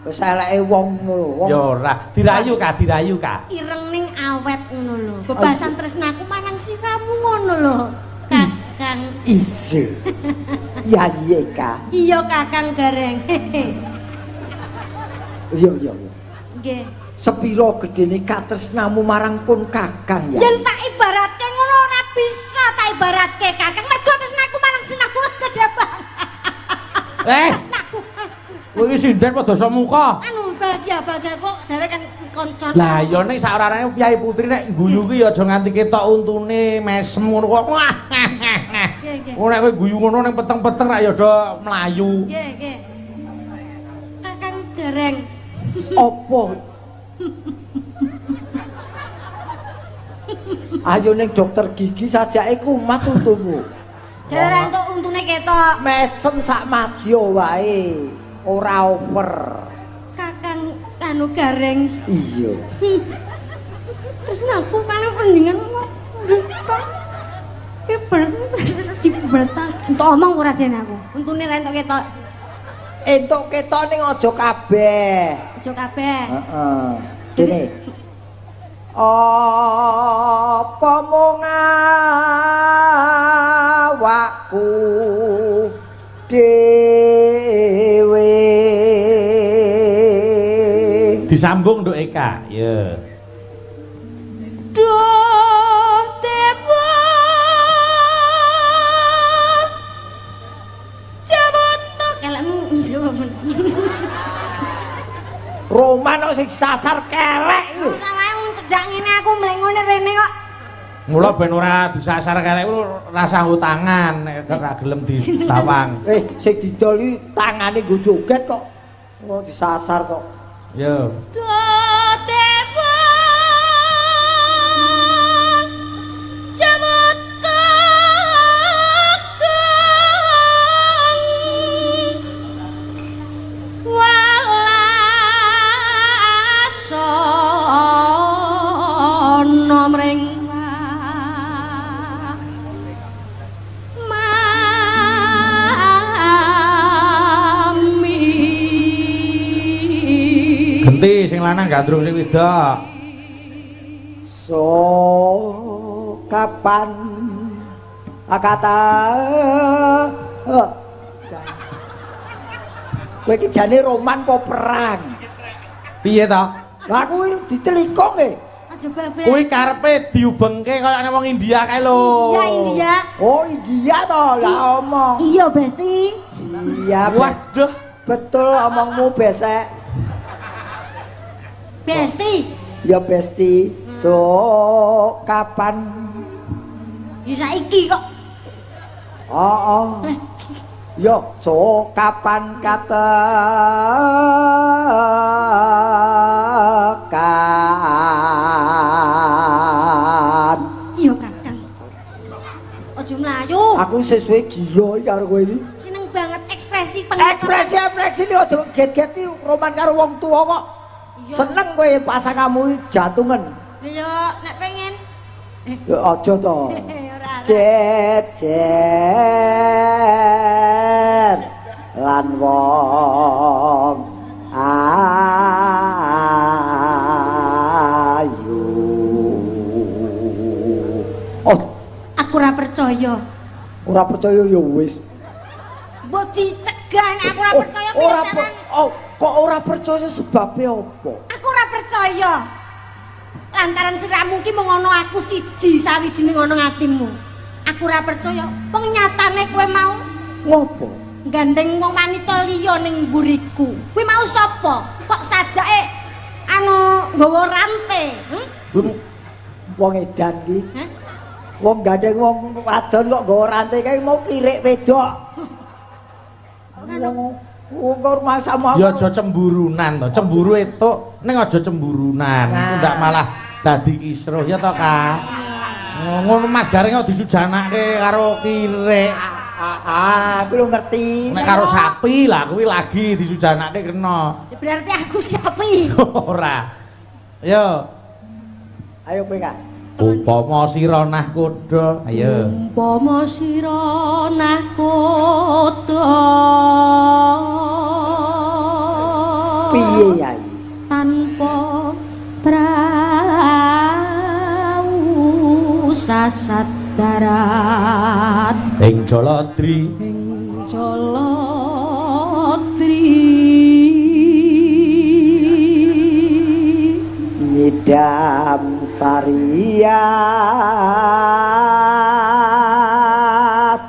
Wis eleke wong ngono. Ya ora, dirayu Kak. Ireng ning awet ngono lho. Bebasan tresnaku manang sliramu ngono lho. Kakang. Ise. Ya iya Kak. Iya Kakang Gareng. Iya. Nggih. Sepiro gedene katresnamu marang pun Kakang ya. Yen tak ibaratke ngono ora bisa tak ibaratke Kakang mergo tresnaku marang sinau gedhe banget. Tresnaku. Kowe iki sinden padha muka. Anu bahagia kok derek kan kanca. Lah ya ning saorane Kyai Putri nek guyu ki ya aja nganti ketok untune mesem ngono kok. Nggih. Nek kowe guyu ngono ning peteng-peteng rak ya do mlayu. Nggih. Kakang Gareng. Apa? Ayo ning dokter gigi sajake kumat untumu. Jare entuk untune ketok. Mesem sak madya wae. Ora over. Kakang anu Gareng. Iya. Terus aku paling mendingan kok. Dibatang. Entuk omong ora jene aku. Untune ra entuk ketok. Entuk ketok ning aja kabeh. Aja kabeh. Heeh. Kene. Apa mung awakku dhewe. Disambung Nduk Eka. Ya. Duh dewa Jaboto kelekmu Roman kok sing sasar kelek lho. salah cedhak ngene aku mlek ngene rene kok. Mula ben ora disasar karek rasa hutangan nek ora gelem disawang. Sing didol iki tangane nggo joget kok. Kok disasar kok. Yo. Genti sing lanang gandrung sing wedok. So kapan kata kowe iki jane roman apa perang? Piye to? Lah aku ditelikong Aja bablas. Kuwi karepe diubengke kaya ana wong India kae lho. Iya India. Oh India to, lah omong. Iya Besti. Iya Waduh. betul omongmu besek. Besti. Ya Besti. So kapan? Ya saiki kok. Oh. Yo so kapan kata kan? Iya Kakang. Aja mlayu. Aku sesuai gila iki karo kowe iki. Seneng banget ekspresi Ekspresi iki aja get-geti roman karo wong tuwa kok. Seneng kowe pasanganmu jantungan. Ya nek pengen. Ya aja to. Ora. Jejer lan wong ayu. Oh, Aku ora percaya. ora percaya ya wis. Mbok dicegah nek aku ora percaya Ora pisanan. kok ora percaya sebabnya apa? Aku ora percaya. Lantaran siramu ki mung ana aku siji sawijining ana atimu. Aku ora percaya. Wong nyatane kowe mau Ngopo? gandeng wong wanita liya ning mburiku. Kuwi mau sapa? Kok sajake anu nggawa rantai? Wong edan ki. Hah? Wong gandeng wong wadon kok nggawa rantai kae mau kirik wedok. Wong kok rumah sama. Ya aja cemburunan to. Cemburu etuk ning aja cemburunan. Nah. Ndak malah dadi kisruh ya to, Kak. Ngono Mas Garing kok disujanake karo kirek. Aku lu ngerti. Nek karo sapi lah kuwi lagi disujanake kena. Ya berarti aku sapi. Ora. Yo. Ayo kowe Kak. Upama sira nah kuda. Ayo. Umpama sira nahkoda Piye Yai? tanpa prau sasat darat Ing Jaladri. ing Jaladri Nyidam Sarias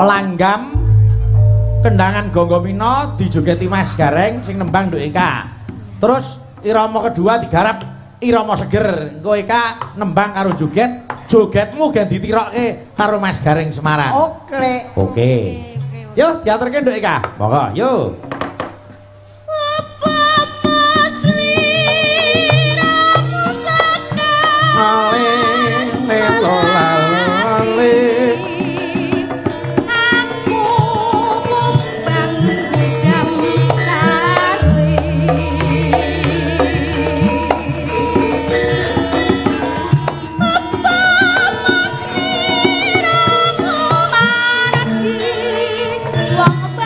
Langgam kendangan Gonggomina dijogeti Mas Gareng sing nembang Nduk Eka. Terus irama kedua digarap irama seger. Engko Eka nembang karo joget, jogetmu gen ditirokke karo Mas Gareng Semarang. Oke. Oke. Yo diaturke Nduk Eka. Monggo, yo.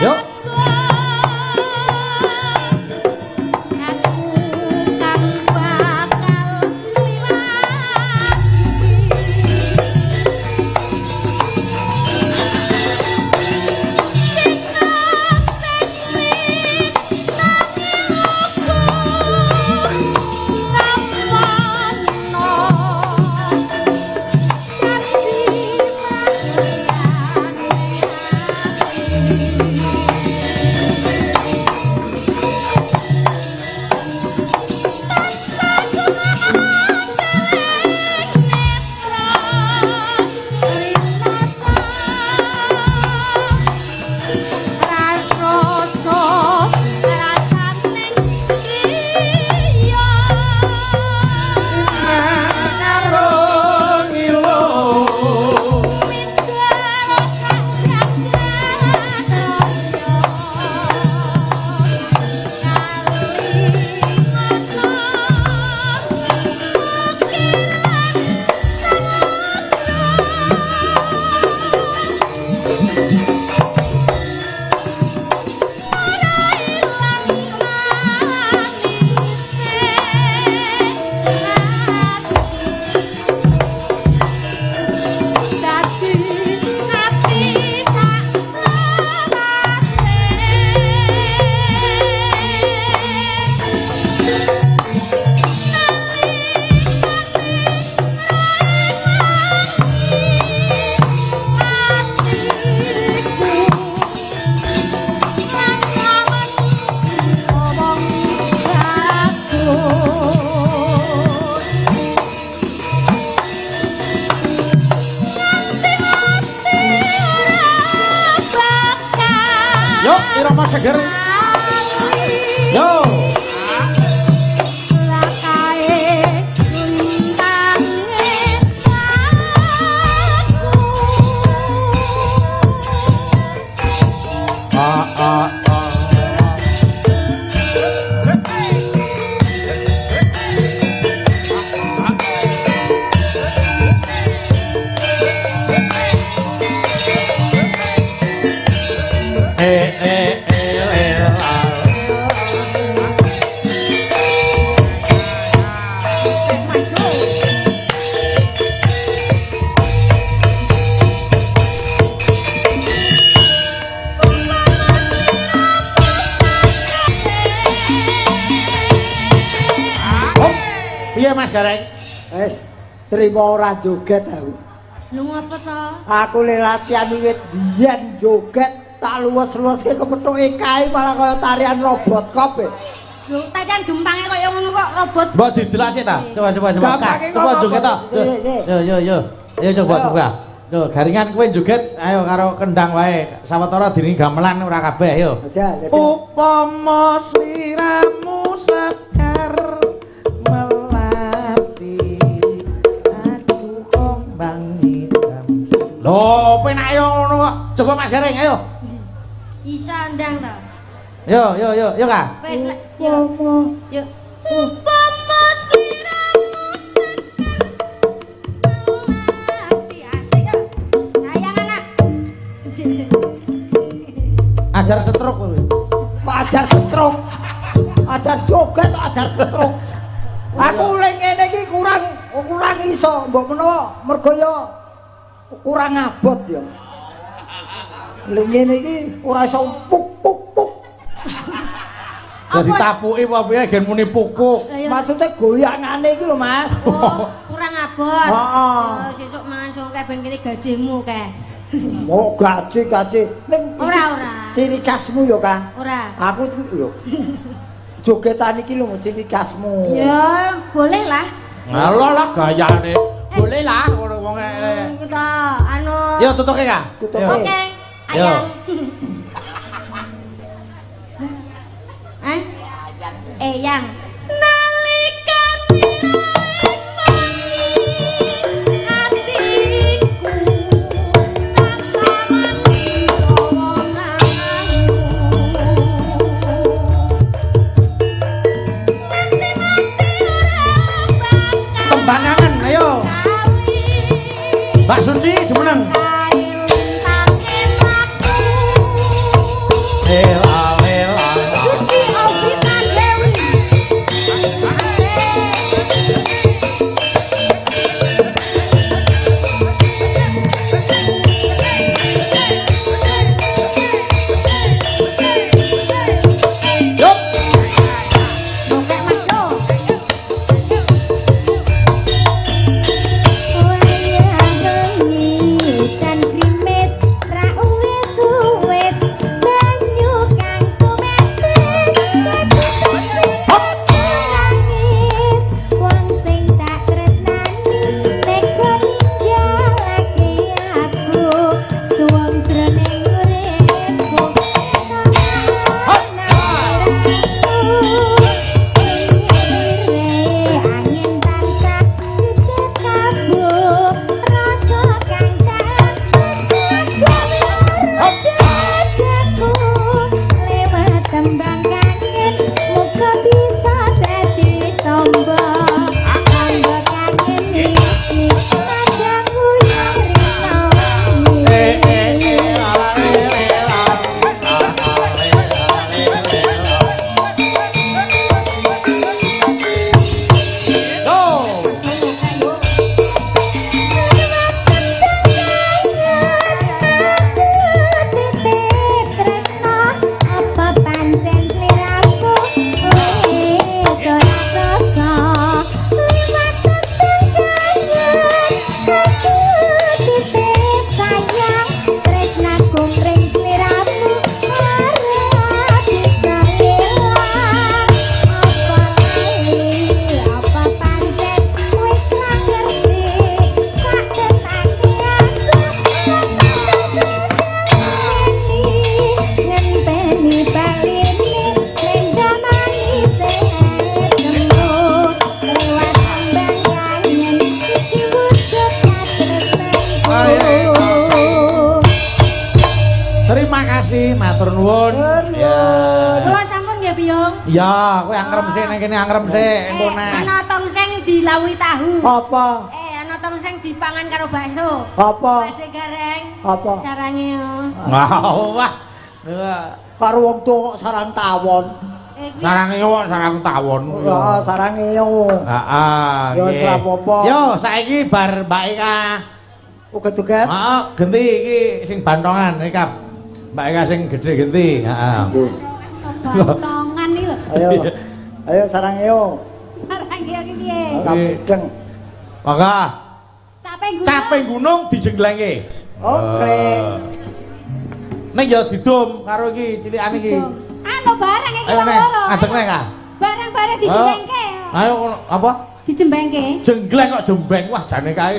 Yuk. Rama seger. Yo. Piye Mas Gareng? Wis trimo ora joget aku. Lho ngapa to? Aku le latihan wiwit biyen joget tak luwes-luweske kepethuke kae malah kaya tarian robot kabeh. Lho tarian gempange kaya ngono kok robot. Mbok didelasi ta? Coba. Coba joget ta. Yo. Ayo coba. Yo garingan kowe joget ayo karo kendang wae. Sawetara diringi gamelan ora kabeh ayo. Upama sliramu sekar Loh, penak yo ngono kok. Coba Mas Gareng, ayo. Iso ndang to. Yo Kak. Wis lek yo. Yo. Upama sliramu sekar asik yo. Sayang anak. Ajar stroke kowe. Ajar stroke. Ajar joget ajar stroke. Aku lek ngene iki kurang iso, mbok menawa mergo yo kurang abot ya. Lek ngene iki ora iso puk. Jadi tapuki apa piye gen muni pukuk. Maksudnya goyangane iki lho, Mas. Oh, kurang abot. Heeh. Sesuk mangan songke ben kene gajimu kae. Mau gaji. Ning Ora. Ciri khasmu ya, Kang. Ora. Aku lho. Jogetan iki lho ciri khasmu. Ya, boleh lah. Ngalah lah gayane. Boleh lah ngono wong Kita anu. Yo tutuke Kak. Tutuke. Oke. Ayang. Yang nalika tembangangan ayo. Mbak Suci jumeneng. Dan krimis ra wis banyu kasih, matur nuwun. Ya. Kula sampun nggih, Biyung. Ya, kowe angrem sik ning kene angrem sik, engko nek. Ana tongseng dilawuhi tahu. Apa? Ana tongseng dipangan karo bakso. Apa? Badhe gareng. Apa? Sarange yo. Wah. Karo wong tuwa kok sarang tawon. Sarange yo sarang tawon. Heeh, sarange yo. Heeh. Yo slapopo. Yo, saiki bar Mbak Eka. Uget-uget. Heeh, genti iki sing bantongan iki. Mbak Eka sing gedhe genti. Heeh. Bantongan iki lho. Ayo. Ayo sarange yo. Sarange yo iki piye? Ora mudeng. Mangga. Cape gunung dijenglenge. Oke. Nek ya didum karo iki cilikan iki. Anu barang iki Ayo nek, loro. ngadeg nek ah. Barang-barang dijembengke. Ayo apa? Dijembengke. Jengleng kok jembeng. Wah jane kae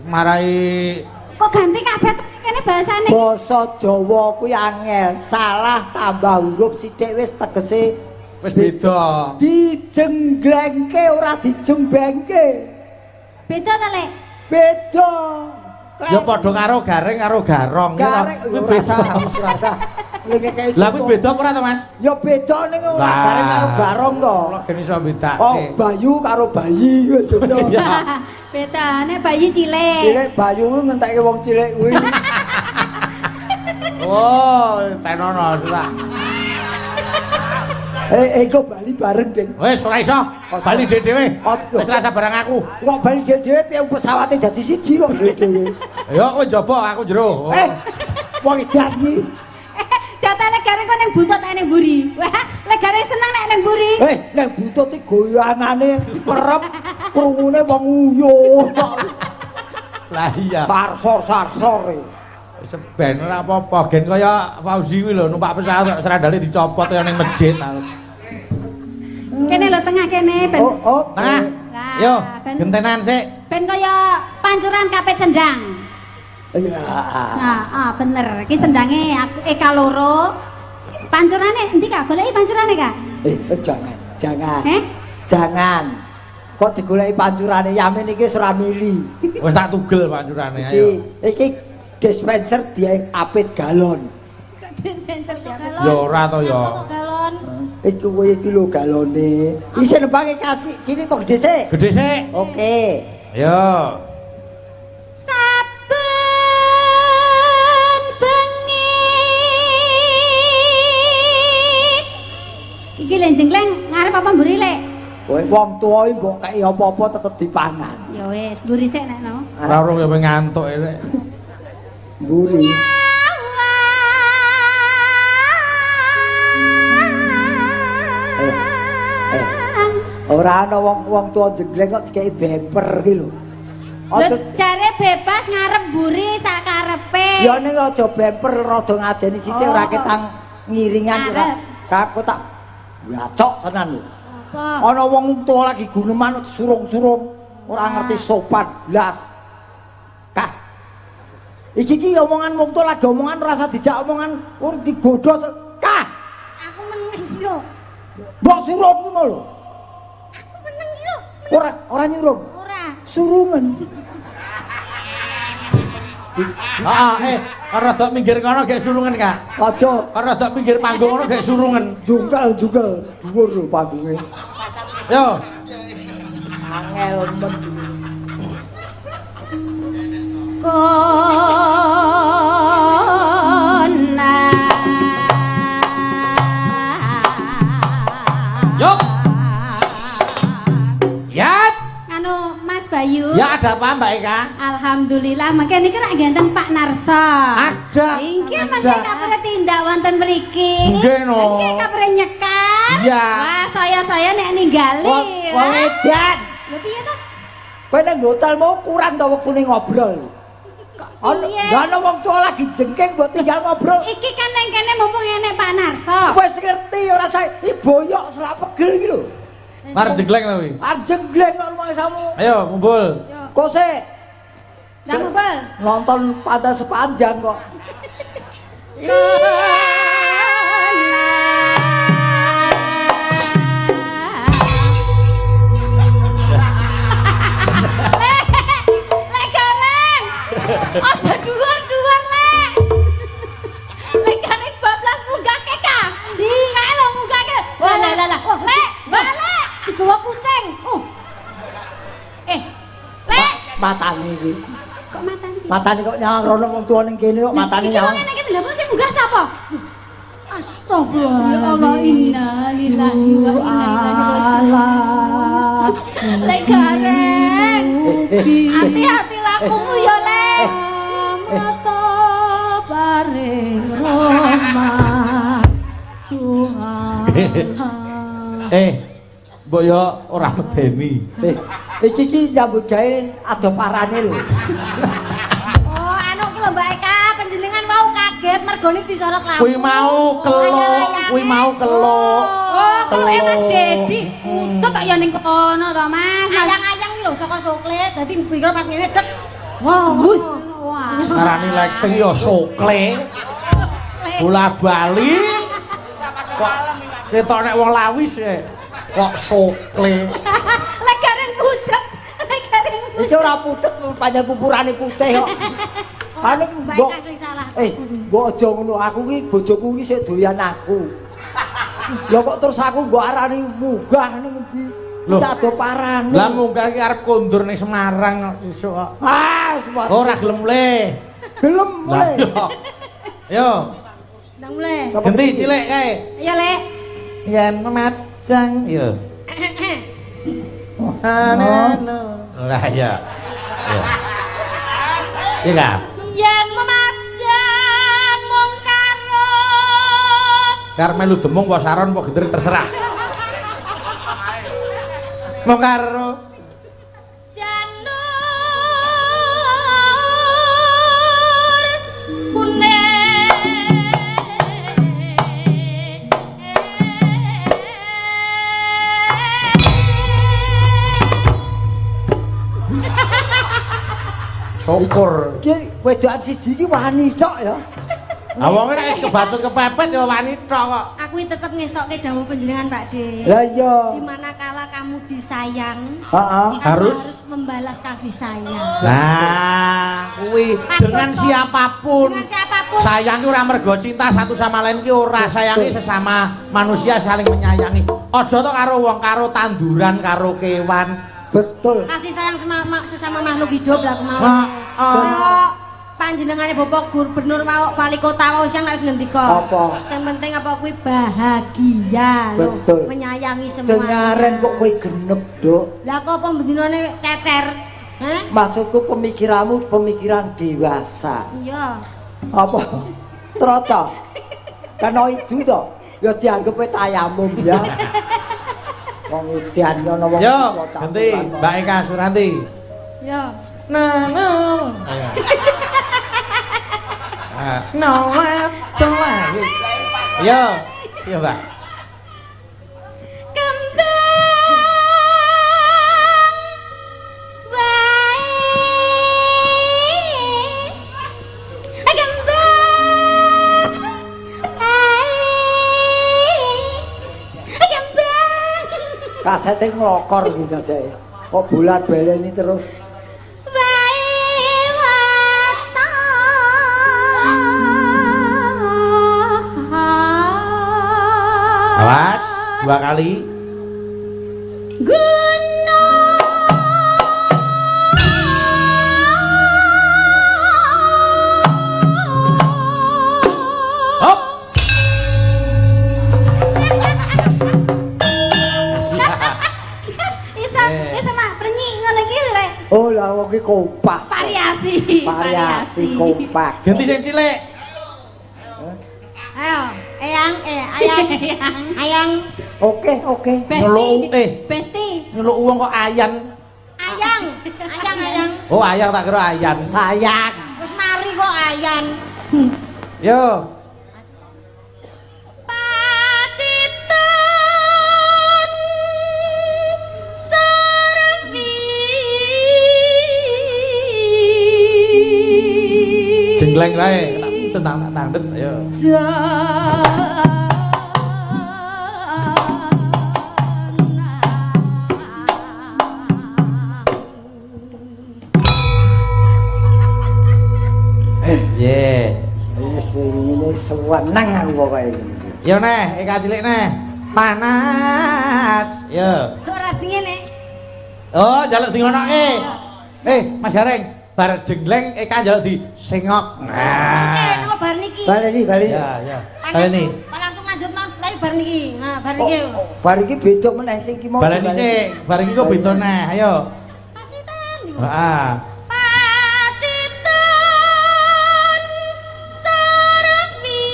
marai Kok ganti kabeh kene bahasane. Basa Jawa kuwi angel, salah tambah huruf sithik wis tegese wis beda. Dijengglengke ora dijembengke. Beda ta, Lek? Beda. Ya padha karo gareng karo garong. Gareng Kuwi beda. beda. Rasa. Lah kuwi beda apa ora to, Mas? Ya beda ning ora gareng karo garong to. Kula gen iso bedake. Oh, Bayu karo bayi wis beda. Iya. Bedane bayi cilik. Cilik Bayu kuwi ngentekke wong cilik kuwi. Oh, tenono sudah. Kok bali bareng, Ding. Wis ora iso. Bali dhewe. Wis rasa barang aku. Kok bali dhewe piye pesawate dadi siji kok dhewe. Ya kowe njaba aku jero. Wong edan iki. Jatah lek gareng kok ning buntut nek ning mburi. Wah, lek gareng seneng nek ning mburi. Ning buntut iki goyangane kerep krungune wong uyuh kok. Lah iya. Sarsor. Wis ben ora apa-apa, gen kaya Fauzi kuwi lho numpak pesawat serandale dicopot kaya ning masjid. Kene lho tengah kene ben. Oh. Tengah. Yo, gentenan sik. Ben kaya pancuran kapet sendang. Iya. Bener. Iki sendange aku Eka loro. Pancurane endi Kak? Goleki pancurane Kak? Jangan. Jangan. Kok digoleki pancurane Yamin iki ora mili. Wis tak tugel pancurane ayo. Iki dispenser dia apit galon. Dispenser galon. Ya ora to ya. Galon. Iki kowe iki lho galone. Isi nembange kasih cilik kok gede sik. Gedhe sik. Oke. Yo. Saben bengi. Iki lenjengleng ngarep apa mburi Lek? Kowe wong tuwa iki mbok kei apa-apa tetep dipangan. Ya wis, mburi sik nek no. Ora urung ya ngantuk rek. Mburi. Ora ana wong tuwa jengleng kok dikei bemper iki lho. Aja jare bebas ngarep mburi sak karepe. Ya ning aja bemper rada ngajeni sithik ora ketang ngiringan ora. Aku tak ngacok tenan lho. Apa? Ana wong tuwa lagi guneman surung-surung ora ngerti sopan blas. Kah. Iki omongan wong tuwa lagi omongan rasa dijak omongan ora digodho. Kah. Aku meneng lho. Mbok surung ngono lho. Aku meneng lho. Ora nyurung. Ora. Surungan. Heeh, rada minggir kono gek surungan, Kak. Aja Rada minggir panggung kono gek surungan. jungkal dhuwur lho panggunge. Yo. Angel men. Kona. Yo. Yat. Anu Mas Bayu. Ya ada apa Mbak Eka? Alhamdulillah mangke niki nek genten Pak Narso. Ada. Inggih Ada. mangke kapre tindak wonten mriki. Nggih, no. Nggih kapre nyekat. Iya. Wah, saya wong ninggali. Wong edan. Lho piye to? Kowe nang hotel mau kurang ta wektune ngobrol. Piye? Ana wong tuwa lagi jengking mbok tinggal ngobrol. Iki kan nang kene mumpung enek Pak Narso. Wis ngerti ora sae. Iki boyok selak pegel iki lho. Arep jegleng to kuwi. Arep jenggleng kok rumah samu. Ayo kumpul. Kose Nang mumpul. nonton pada sepanjang kok. Lek gareng. Aja dhuwur-dhuwur lek. Lek kan matane iki. Kok matane? Matane kok nyawang rono wong tuwa ning kene kok matane nyawang. Iki ngene iki lho sing munggah sapa? Astagfirullah. Ya Allah, inna lillahi wa inna ilaihi raji'un. Lek gareng. Hati-hati lakumu ya, Lek. Mata paring rahmat Tuhan. Mbok yo ora medeni. Iki nyambut gawe ado parane lho. Oh, anu ki lho Mbak Eka, panjenengan mau kaget mergone disorot lampu. Kuwi mau kelo. Oh, keluke Mas Dedi. Utut kok ya ning kono to, Mas. Ayang-ayang lho saka soklet, dadi pikir pas ngene dek. Wah, wus. Wah. Ngarani lekting yo sokle. Bola-bali. Kok ketok nek wong lawis kok sokle. Lek gareng pucet. Iki ora pucet panjang pupurane putih kok. Anu mbok. Sing salah. Mbok aja ngono, aku ki bojoku ki sik doyan aku. Lho kok terus aku mbok arani munggah ning ndi? Tak ado parane. Lah munggah ki arep kondur ning Semarang esuk kok. Ah, Ora gelem le. Gelem mulai. Yo. Ndang mulai. Genti cilik kae. Iya, Lek. Yen memajang yo. Lah ya. Ya. Iya. Yen memajang mung karo Karep melu demung apa saron apa gender terserah. Mung karo janur kuning. syukur. Iki wedokan siji iki wani tok ya. Ah wong nek wis kebacut kepepet ya wani tok kok. Aku tetep ngestokke dawuh panjenengan Pak De. Lah iya. Di mana kala kamu disayang, Heeh. kamu Harus membalas kasih sayang. Nah, kuwi dengan siapapun. Dengan siapapun. Sayang ki ora mergo cinta satu sama lain ki ora, sayangi sesama manusia saling menyayangi. Aja to karo wong, karo tanduran, karo kewan. Betul. Kasih sayang sesama makhluk hidup lah kemauan. Heeh. Panjenengane Bapak Gubernur mau wali kota wau sing wis ngendika. Apa? Sing penting apa kuwi bahagia lho. Betul. Menyayangi semuanya. Dengaren kok kowe genep, Duk. Lah kok pembendinane cecer? Hah? Maksudku pemikiranmu pemikiran dewasa. Iya. Apa? Troco. Kan itu to. Ya dianggep tayamum ya. Wong idian ngono wong. Yo, ganti Mbak Eka Suranti. Yo. No. No, Yo, iya Mbak. Kembang wae. Kembang wae. Kembang. Kasete nglokor iki jajake. Kok bulat baleni terus. Awas, 2 kali. Hop. Isa mak prenyi ngono iki lho. Oh, lah wong iki kompas. Variasi kompak. Ganti sing cilik. Ayo, ayang. Oke. Nyeluk Besti. nyeluk wong kok ayan. Ayang. Oh, ayang tak kira ayan. Sayang. Wis mari kok ayan. Yo. Pacitan servi. Jengleng wae, tentang tandet ayo. Wis ini seneng aku pokoke iki. Yo neh, Eka cilik neh. Panas. Yo. Kok ora ngene? Oh, jaluk dingonoke. Mas Gareng, bar jengleng Eka njaluk disengok. Nah. Nang bar niki. Baleni. Ya. Baleni. Langsung lanjut Mas, lagi bar niki. Nah, bar niki. Bar iki beda meneh sing iki mau. Baleni sik, bar iki kok beda neh. Ayo. Pacitan niku. Heeh. Pacitan sarani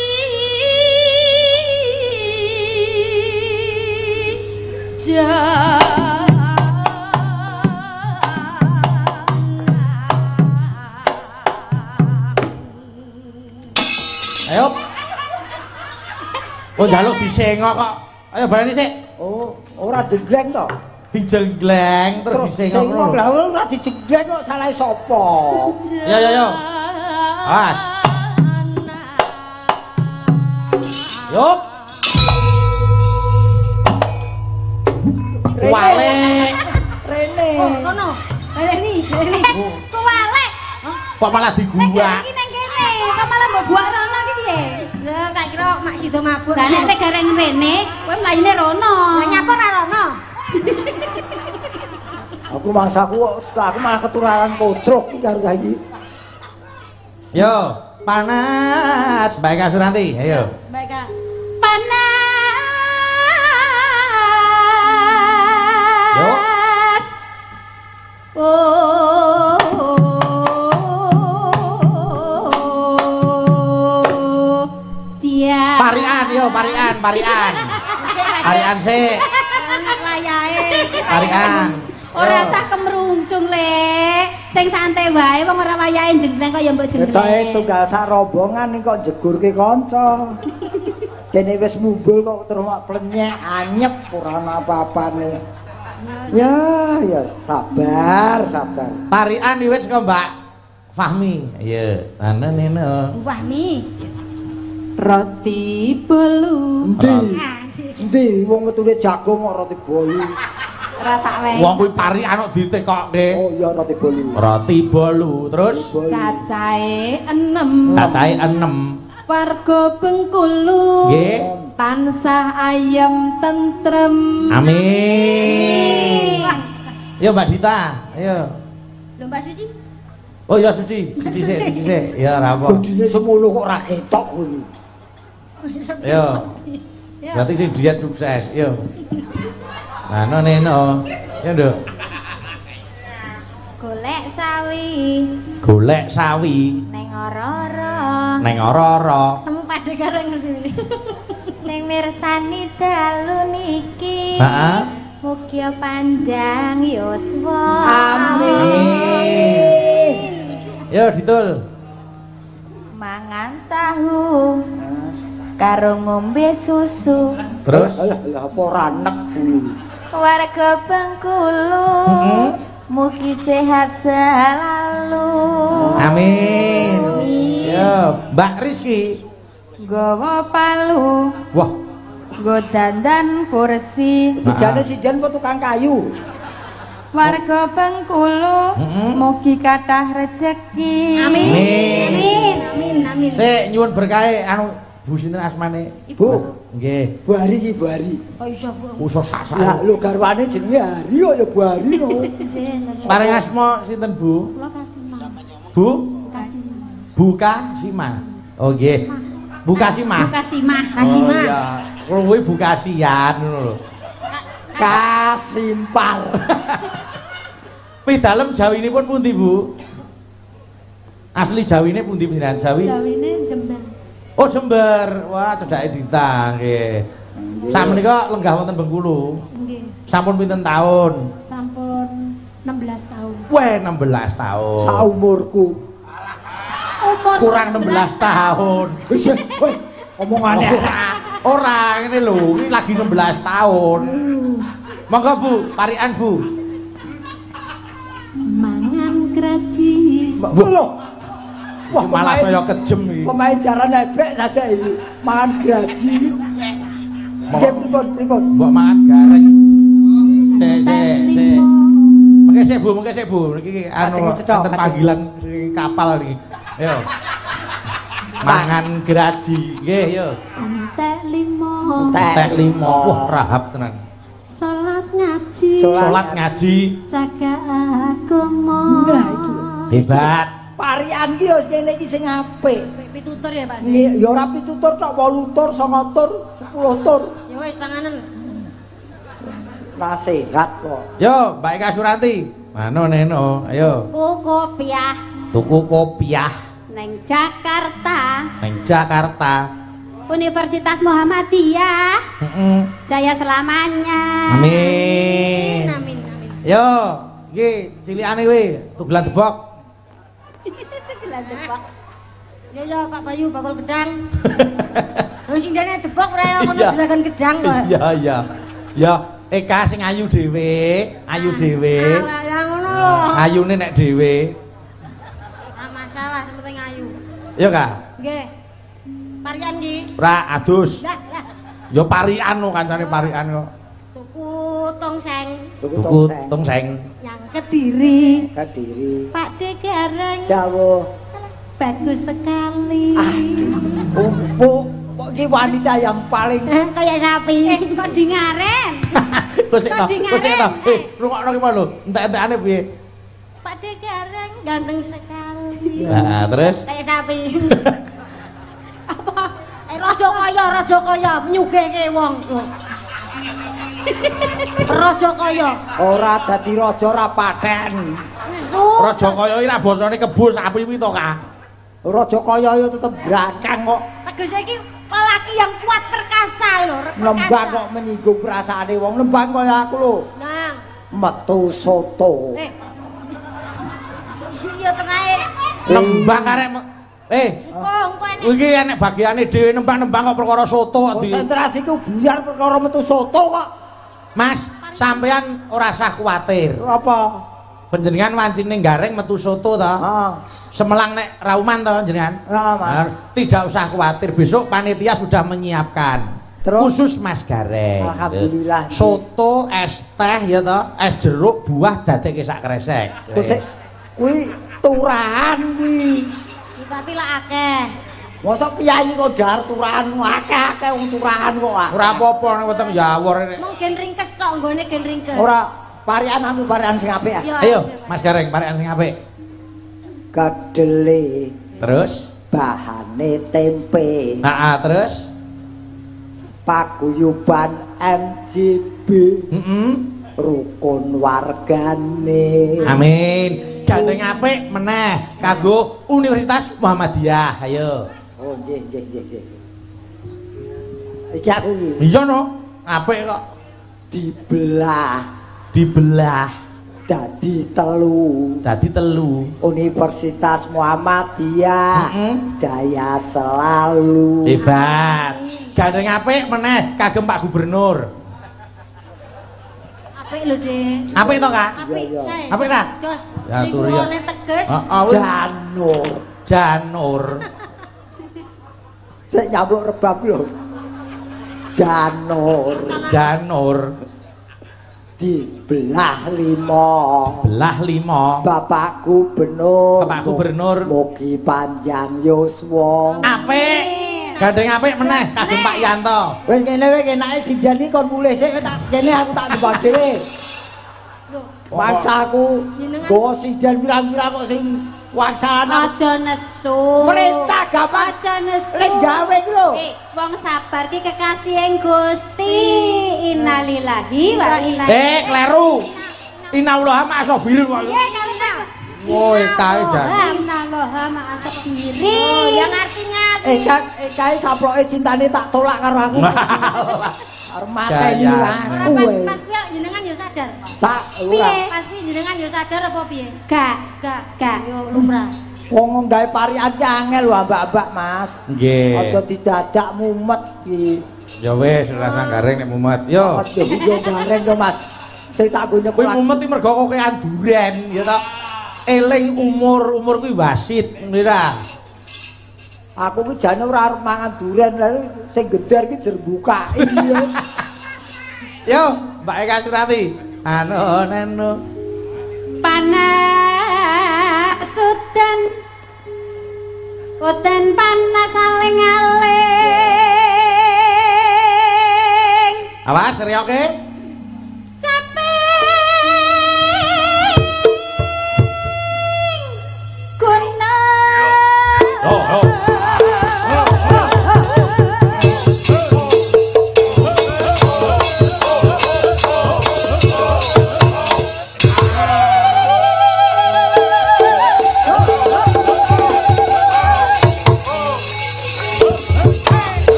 Ayo. Oh, njaluk disengok kok. Ayo baleni sik. Oh, ora jengleng to. Dijenggleng terus disengok ngono. Lah ora dijenggleng kok salah sapa? Yo. As. Yup. Wale. Rene. Oh, kono. Baleni. Kuwale. Kok malah diguwak? Iki nang kene, kok malah mbok guwak rono iki piye? Lah tak kira mak sida mabur. Lah nek lek gareng rene, kowe mlayune rono. Lah nyapa ra rono? Aku malah ketularan kocrok iki karo saiki. Yo, panas. Baik Kak Suranti, ayo. Baik, Kak. Panas. Oh. Dia. Parian. Parian sik. Anak layahe. Parian. Ora usah kemrungsung, Lek. Sing santai wae wong ora wayahe jengleng kok ya mbok jengleng. Ketoke tunggal sak rombongan iki kok jegurke kanca. Kene wis mumbul kok terus mak plenyek anyep ora ana apa-apane. Ya, sabar. Parian wiwit saka Mbak Fahmi. Iya, anene. Fahmi. Roti bolu. Endi wong metune jagung kok roti bolu. Ora tak wehi. Wong kuwi parian kok ditekokke. Oh iya roti bolu. Roti bolu, terus Cacahe 6. cacahe 6. Warga Bengkulu. Nggih. Tansah ayem tentrem. Amin. Yo Mbak Dita, ayo. Lho Mbak Suci. Oh ya Suci sik. Ya ora apa. Gedine semono kok ora ketok kuwi. Yo. Berarti sing diet sukses, yo. Nah, neno. Ya, Nduk. Golek sawi Neng ora-ora. Temu padhe karo ngerti. Sing mirsani dalu niki. Heeh. Mugi panjang yuswa. Amin. Yo ditul. Mangan tahu karo ngombe susu. Terus Lah apa ora nek kuwi. Warga Bengkulu. Mugi sehat selalu. Amin. Yo, Mbak Rizky. Gawa palu, Wah, nggo dandan kursi. Dijane sidan kok tukang kayu. Warga Bengkulu mugi kathah rejeki. Amin. sik nyuwun berkahe anu Bu sinten asmane? Bu. Nggih. Bu Hari iki Bu Hari. Oh iso, Bu. Usus sasak. Lah lho garwane jenenge Hari kok ya Bu Hari no. Paring asma sinten Bu? Kula Kasimah. Bu? Kasimah. Buka Sima. Oh nggih. Buka Sima. Kasimah. Oh iya. Kulo kuwi buka sian ngono lho. Kasimpar. Pidalem jawinipun pundi, Bu? Asli jawine pundi pindahan Jawi? Jawine Jember. Oh, Jember. Wah, cedhake Dita nggih. Sakmenika lenggah wonten Bengkulu. Nggih. Sampun pinten taun? Sampun 16 tahun. Weh, 16 taun. Saumurku. Umur Kurang 16 tahun. Wis, weh, omongane Ora, ngene lho, ini lagi 16 tahun. Monggo Bu, parikan Bu. mangan kraji. Lho. Wah, Malah saya kejem iki. Pemain jaran ebek saja ini. Mangan graji. Nggih pripun? Mbok mangan gareng. Sik. Mengke sik Bu, niki anu enten panggilan kapal niki. Yo. Mangan graji, nggih yo. Entek limo. Entek 5. Wah, rahap tenan. Salat ngaji. Salat ngaji. Jaga agama. Nah iki. Hebat. Parian ki wis ngene iki sing apik. Pitutur ya, Pak. Ya ora pitutur tok 8 tur, 9 tur, 10 tur. Ya wis panganan. Nasihat kok. Yo, Mbak Eka Suranti. Mano neno, ayo. Kopiah Tuku kopiah neng Jakarta. neng Jakarta. Universitas Muhammadiyah. Heeh. Jaya selamanya. Amin. Amin, amin. Yo, iki cilikane kuwi, tugelan debok. Gila debok. Ya Pak Bayu bakul gedang. Wis indene debok ora ya ngono juragan gedang kok. Iya, iya. Ya, Eka sing ayu dhewe, ayu dhewe. Ala ya ngono lho. Ayune nek dhewe. Ora masalah, sing penting ayu. Iya, Kak. Nggih. Parian ndi? Ora adus. Lah, lah. Ya parian no kancane parian kok. Tuku tongseng Tuku tongseng. yang Kediri. Kediri. Pak De Gareng. Dawuh. Bagus sekali. Empuk. Kok iki wanita yang paling Kayak sapi. Kok di ngaren? Kok sik to? Kok sik to? Rungokno ki lho. Entek-entekane piye? Pak De Gareng ganteng sekali. Nah, terus Kayak sapi. Apa? Raja kaya nyugihke wong. Raja kaya. ora dadi raja ora paten. Nesu. Raja kaya iki ra basane kebo sapi kuwi to, Kak. Raja kaya yo tetep brangkang kok. Tegese iki lelaki yang kuat perkasa lho, Nembang kok menyinggung perasaane wong. Nembang kaya aku lho. Nang. Metu soto. Iya tenae. Nembang karek Kok enek. iki enek bagiane dhewe nembang-nembang kok perkara soto kok di. Konsentrasiku buyar perkara metu soto kok. Mas, sampean ora usah kuwatir. Apa? Panjenengan wancine gareng metu soto to. Heeh. Semelang nek rauman to jenengan. Heeh, Mas. Nah, tidak usah khawatir, besok panitia sudah menyiapkan. Terus? Khusus Mas Gareng. Alhamdulillah. Soto, es teh ya toh, es jeruk, buah dadekke sak kresek. Terus kuwi turahan kuwi. Tapi lah akeh. Mosok piyayi kok dahar turahan akeh-akeh wong turahan kok. Ora apa-apa nek weteng yawur ini. Mung gen ringkes tok nggone gen ringkes. Ora parian anu parian sing apik ya. Ayo, Mas Gareng, parekan sing apik. Kedele Terus? bahane tempe. Heeh, terus? Paguyuban MJB. Heeh. Rukun wargane. Amin. Gandeng apik meneh kanggo Universitas Muhammadiyah. Ayo. Oh nggih. Iki aku iki Iya no, apik kok. dibelah dadi telu. Universitas Muhammadiyah. Jaya selalu. Hebat. Gandeng apik meneh kagem Pak Gubernur. Apik lho, Dik. Apik to, Kak? Apik, Iya. Cai. Apik ta? Jos. Ya, turu ya. Lingkungannya tegas. Janur. Janur. Sik nyamuk rebab lho. Janur dibelah 5. Belah 5. Bapak Gubernur. Bapak Gubernur. Mugi panjang yuswa. Apik. Gandeng apik meneh kagem Pak Yanto. Wis ngene wis enake sindan iki kon mulih sik tak kene aku tak tembak dhewe. Mangsaku nggawa sindan pirang-pirang kok sing waksana. Aja nesu. Perintah gampang. Aja nesu. Lek gawe iki lho. Wong sabar ki kekasih Gusti. Innalillahi wa inna Kleru. Innallaha ma'asobil kok. Woi, kae jan. Innallaha ma'asabiri. Yang artinya Kae saploke cintane tak tolak karo aku. Arep mateni aku. Pas kuwi jenengan yo sadar. Sak Piye? ora. Pas kuwi jenengan yo sadar apa piye? Gak yo lumrah. Wong gawe parian ki angel lho mbak-mbak Mas. Nggih. Aja didadak mumet ki. Ya wis, rasa gareng nek mumet. Yo. Yo gareng yo Mas. Sing tak go Kuwi nyekol. mumet iki mergo kokean duren, ya ta. Eling umur kuwi wasit, ngono ta. Aku ki jane ora arep mangan duren, sing gedher ki jerbuka. Iya. Yo, Mbak Eka Surati. Nano. Panas sudan udan panas aling-aling. Awas rioke. Capek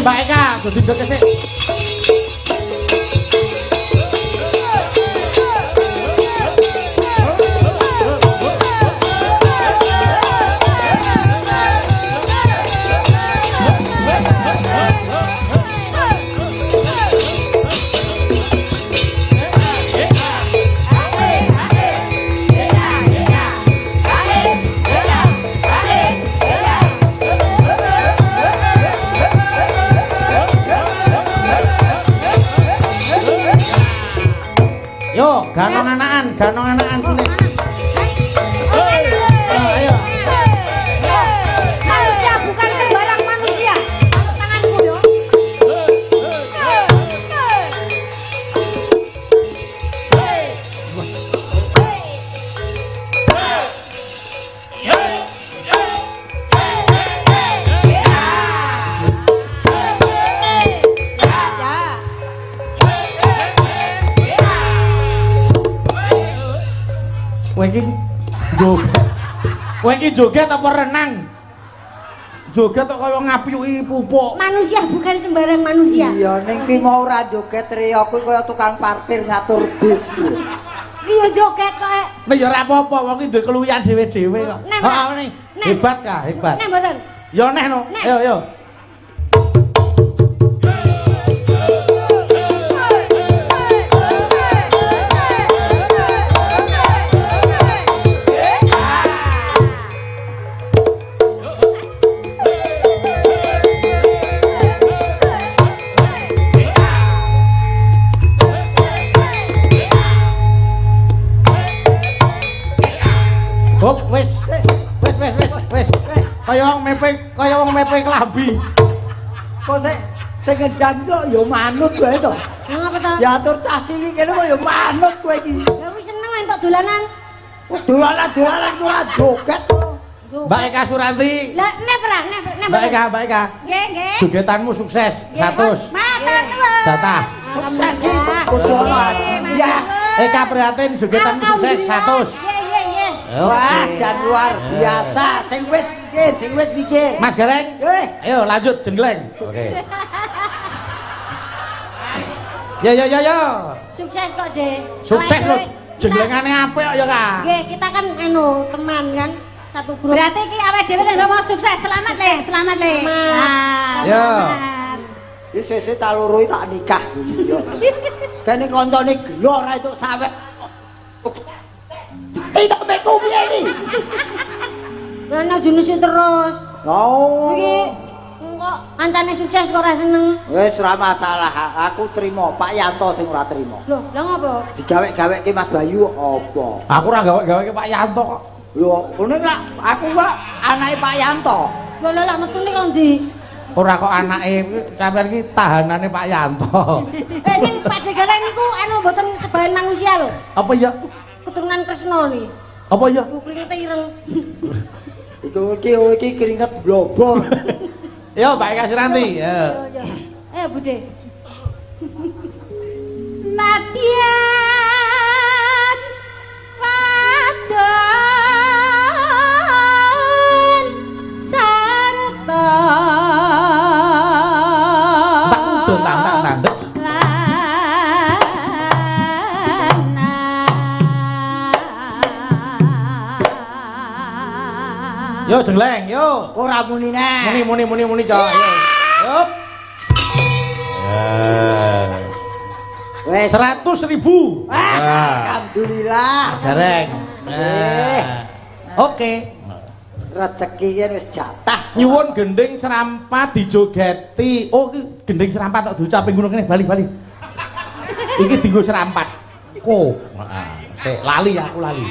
Mbak Eka, dadi joget sik. Yo, ganong anakan kulit. Ayo. Manusia bukan sembarang manusia. Tanganku yo. Kowe iki joget apa renang? Joget kok kaya ngapyuki pupuk. Manusia bukan sembarang manusia. Iya, ning ki mau ora joget Rio kuwi kaya tukang parkir ngatur bis. Iya joget kok. Lah ya ora apa-apa, wong iki duwe keluwihan dhewe-dhewe kok. Heeh, hebat ka, hebat. Nek mboten. Ya neh no. Ayo, ayo. Kaya wong mepe klambi. Kok sing ngedang kok ya manut wae to. Ngapa to? Diatur cah cilik kene kok ya manut kowe iki. Ya wis seneng entuk dolanan. Dolanan ku ora joget. Mbak Eka Suranti. Lah nek Mbak Eka. Nggih, nggih. Jogetanmu sukses. 100. Matur nuwun. Jatah. Sukses ki kudu ono hadiah. Eka prihatin jogetanmu sukses 100. Wah, jan luar biasa. Sing wis bikin. Mas Gareng. Ayo lanjut jenggleng. Oke. Ya. Sukses kok, Dek. Sukses lho. Jenglengane apik kok ya, Kak. Nggih, kita kan teman kan. Satu grup. Berarti iki awake dhewe nek mau sukses. Selamat, Le. Selamat, Le. Ya. Wis sesuk caluru tak nikah. Kene kancane gelo ora entuk sawet. Tidak meku piye iki? Lah jenis terus. Oh. Iki kok kancane sukses kok ora seneng. Wis ora masalah, aku trimo. Pak Yanto sing ora trimo. Loh, lah ngopo? Digawe-gaweke Mas Bayu apa? Aku ora gawe-gaweke Pak Yanto kok. Lho, ngene lak aku kok anake Pak Yanto. Lho lah metune kok ndi? Ora kok anake sampean iki tahanane Pak Yanto. Ning Pak Degareng niku mboten sebahan manusia lho. Apa ya? Keturunan Kresna nih. Apa ya? Kulite ireng. Iki keringet blobor. Yo, Mbak Eka Suranti. Ya. Ayo, Bude. Latihan wadon sarta tandek. Yo jengleng, yo. Ora muni neh. Muni cok. Yo. Wes 100.000. Alhamdulillah. Gareng. Oke. Rezeki yen wis jatah. Nyuwun gending serampat dijogeti. Oh, iki gending serampat tok diucapi ngono kene bali. Iki dienggo serampat. Ko. Heeh. Lali aku lali.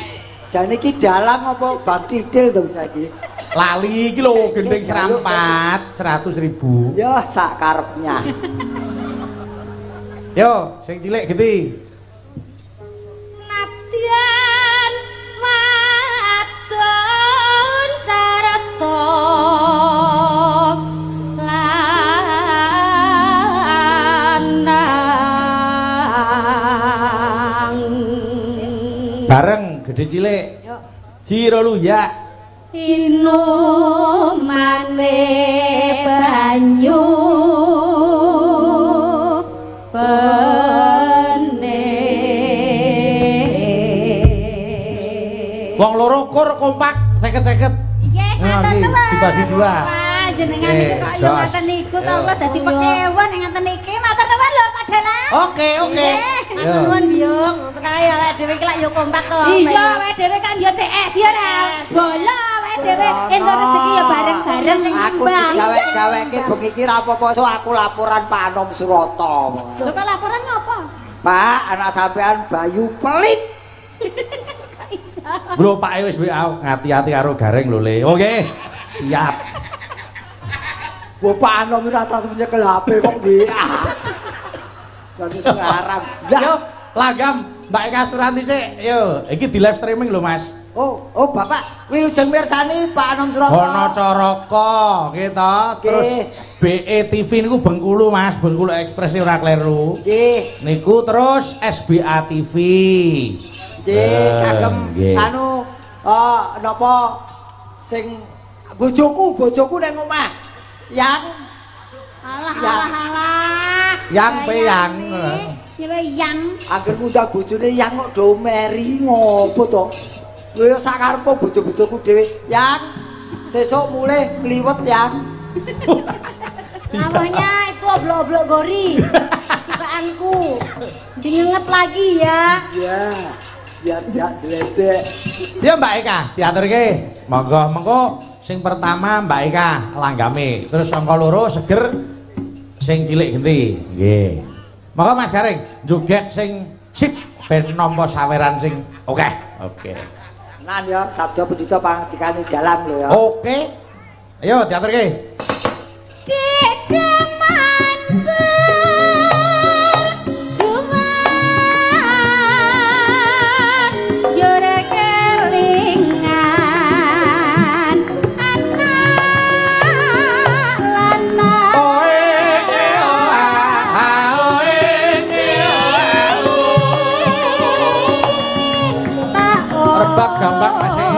Jane iki dalang apa Bang Tidil to saiki? Lali iki lho gending serampat 100.000. Ya sak karepnya. Yo, sing cilik geti. Latihan wadon sarta Bareng gede cilik. Jiro lu ya. Inomane banyu Wong loro kur kompak 50-50. Nggih, ngaten iki to. dibagi dua. Wah, jenengan niku kok yo ngaten niku to, kula dadi pekewan ngaten iki. Matur nuwun lho Pak Dalang. Oke. Matur nuwun Biung. Kae awake dhewe iki lak yo kompak to. Iya, awake dhewe kan yo CS ya ora. Bola awake dhewe entuk rezeki yo bareng-bareng sing Aku imbang. digawek-gaweke bengi iki ra apa-apa so aku laporan Pak Anom Surata. Lho kok laporan ngopo? Pak, anak sampean Bayu pelit. Lho Pak wis WA ngati-ati karo Gareng lho Le. Oke. Siap. Wah Pak Anom ora tau nyekel HP kok WA. Jadi sekarang. Yo, langgam Mbak Eka Suranti sik. Yo, iki di live streaming lho Mas. Oh Bapak, wilujeng mirsani Pak Anom Surata. Ono Coroko gitu. Terus BETV niku Bengkulu Mas, Bengkulu Express ora kleru. Nggih. Niku terus SBA TV. Nggih, kagem anu napa sing bojoku nang omah. Yang Alah. Yang peyang. Sira yang. Angger ngundang bojone yang kok do meri ngopo to? Kowe sak karepmu bojo-bojoku dhewe. Yang sesuk mulai kliwet yang. Namanya itu oblok-oblok gori. Kesukaanku. Diinget lagi ya. Ya. Biar tidak diledek. Ya Mbak Eka, diaturke. Monggo sing pertama Mbak Eka langgame, terus angka loro seger sing cilik genti. Nggih. Monggo Mas Gareng joget sing sip ben nampa saweran sing oke. Nan ya sabda pendhita pangandikane dalang lho ya. Oke. Ayo diaturke. Dek jaman berjuang jure kelingan anak lanang Rebab gampang masih.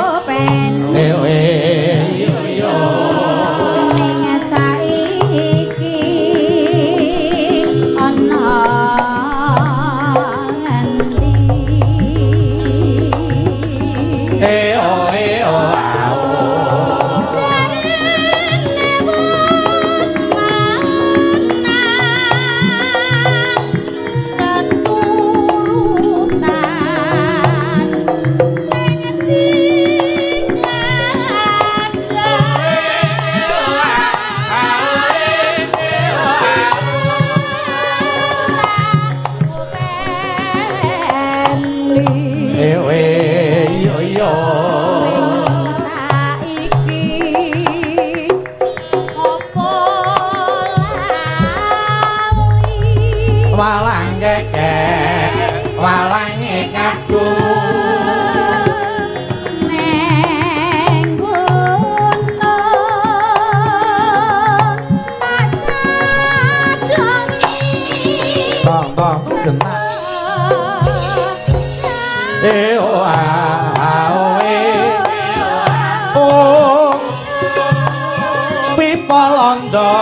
Walang kekek, walang kadung neng gunung pacadongi tong gentak pipa londo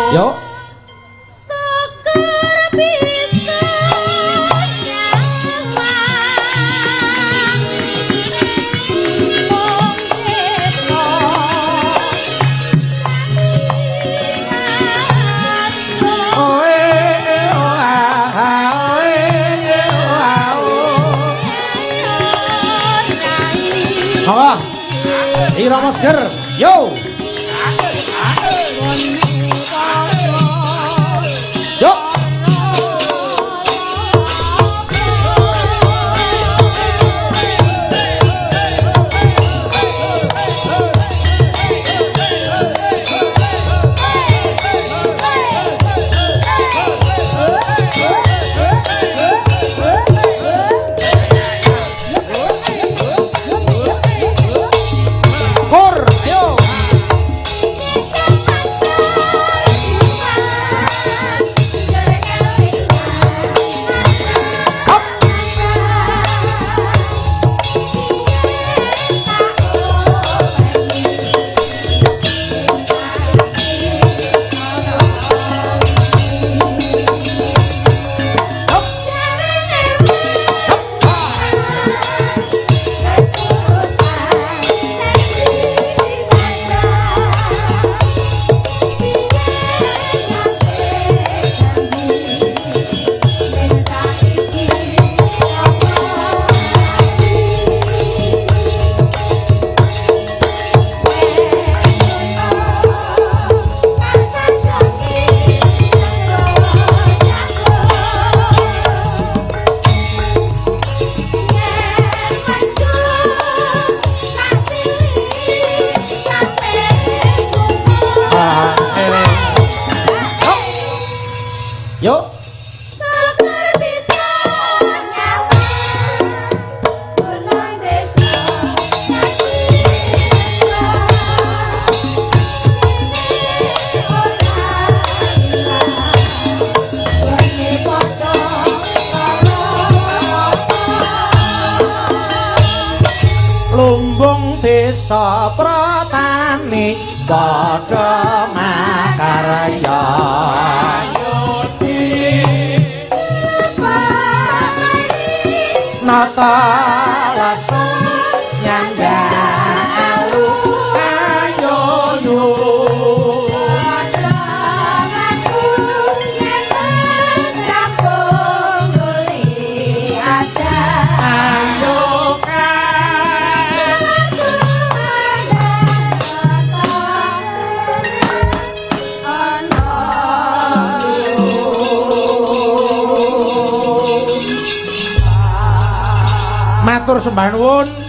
yo Sekar bisa Apa? Irama seger. Yo. Yo. Kur, ayo. desa protani padha makarya nata lasu nyandang alu ayo yo matur sembah nuwun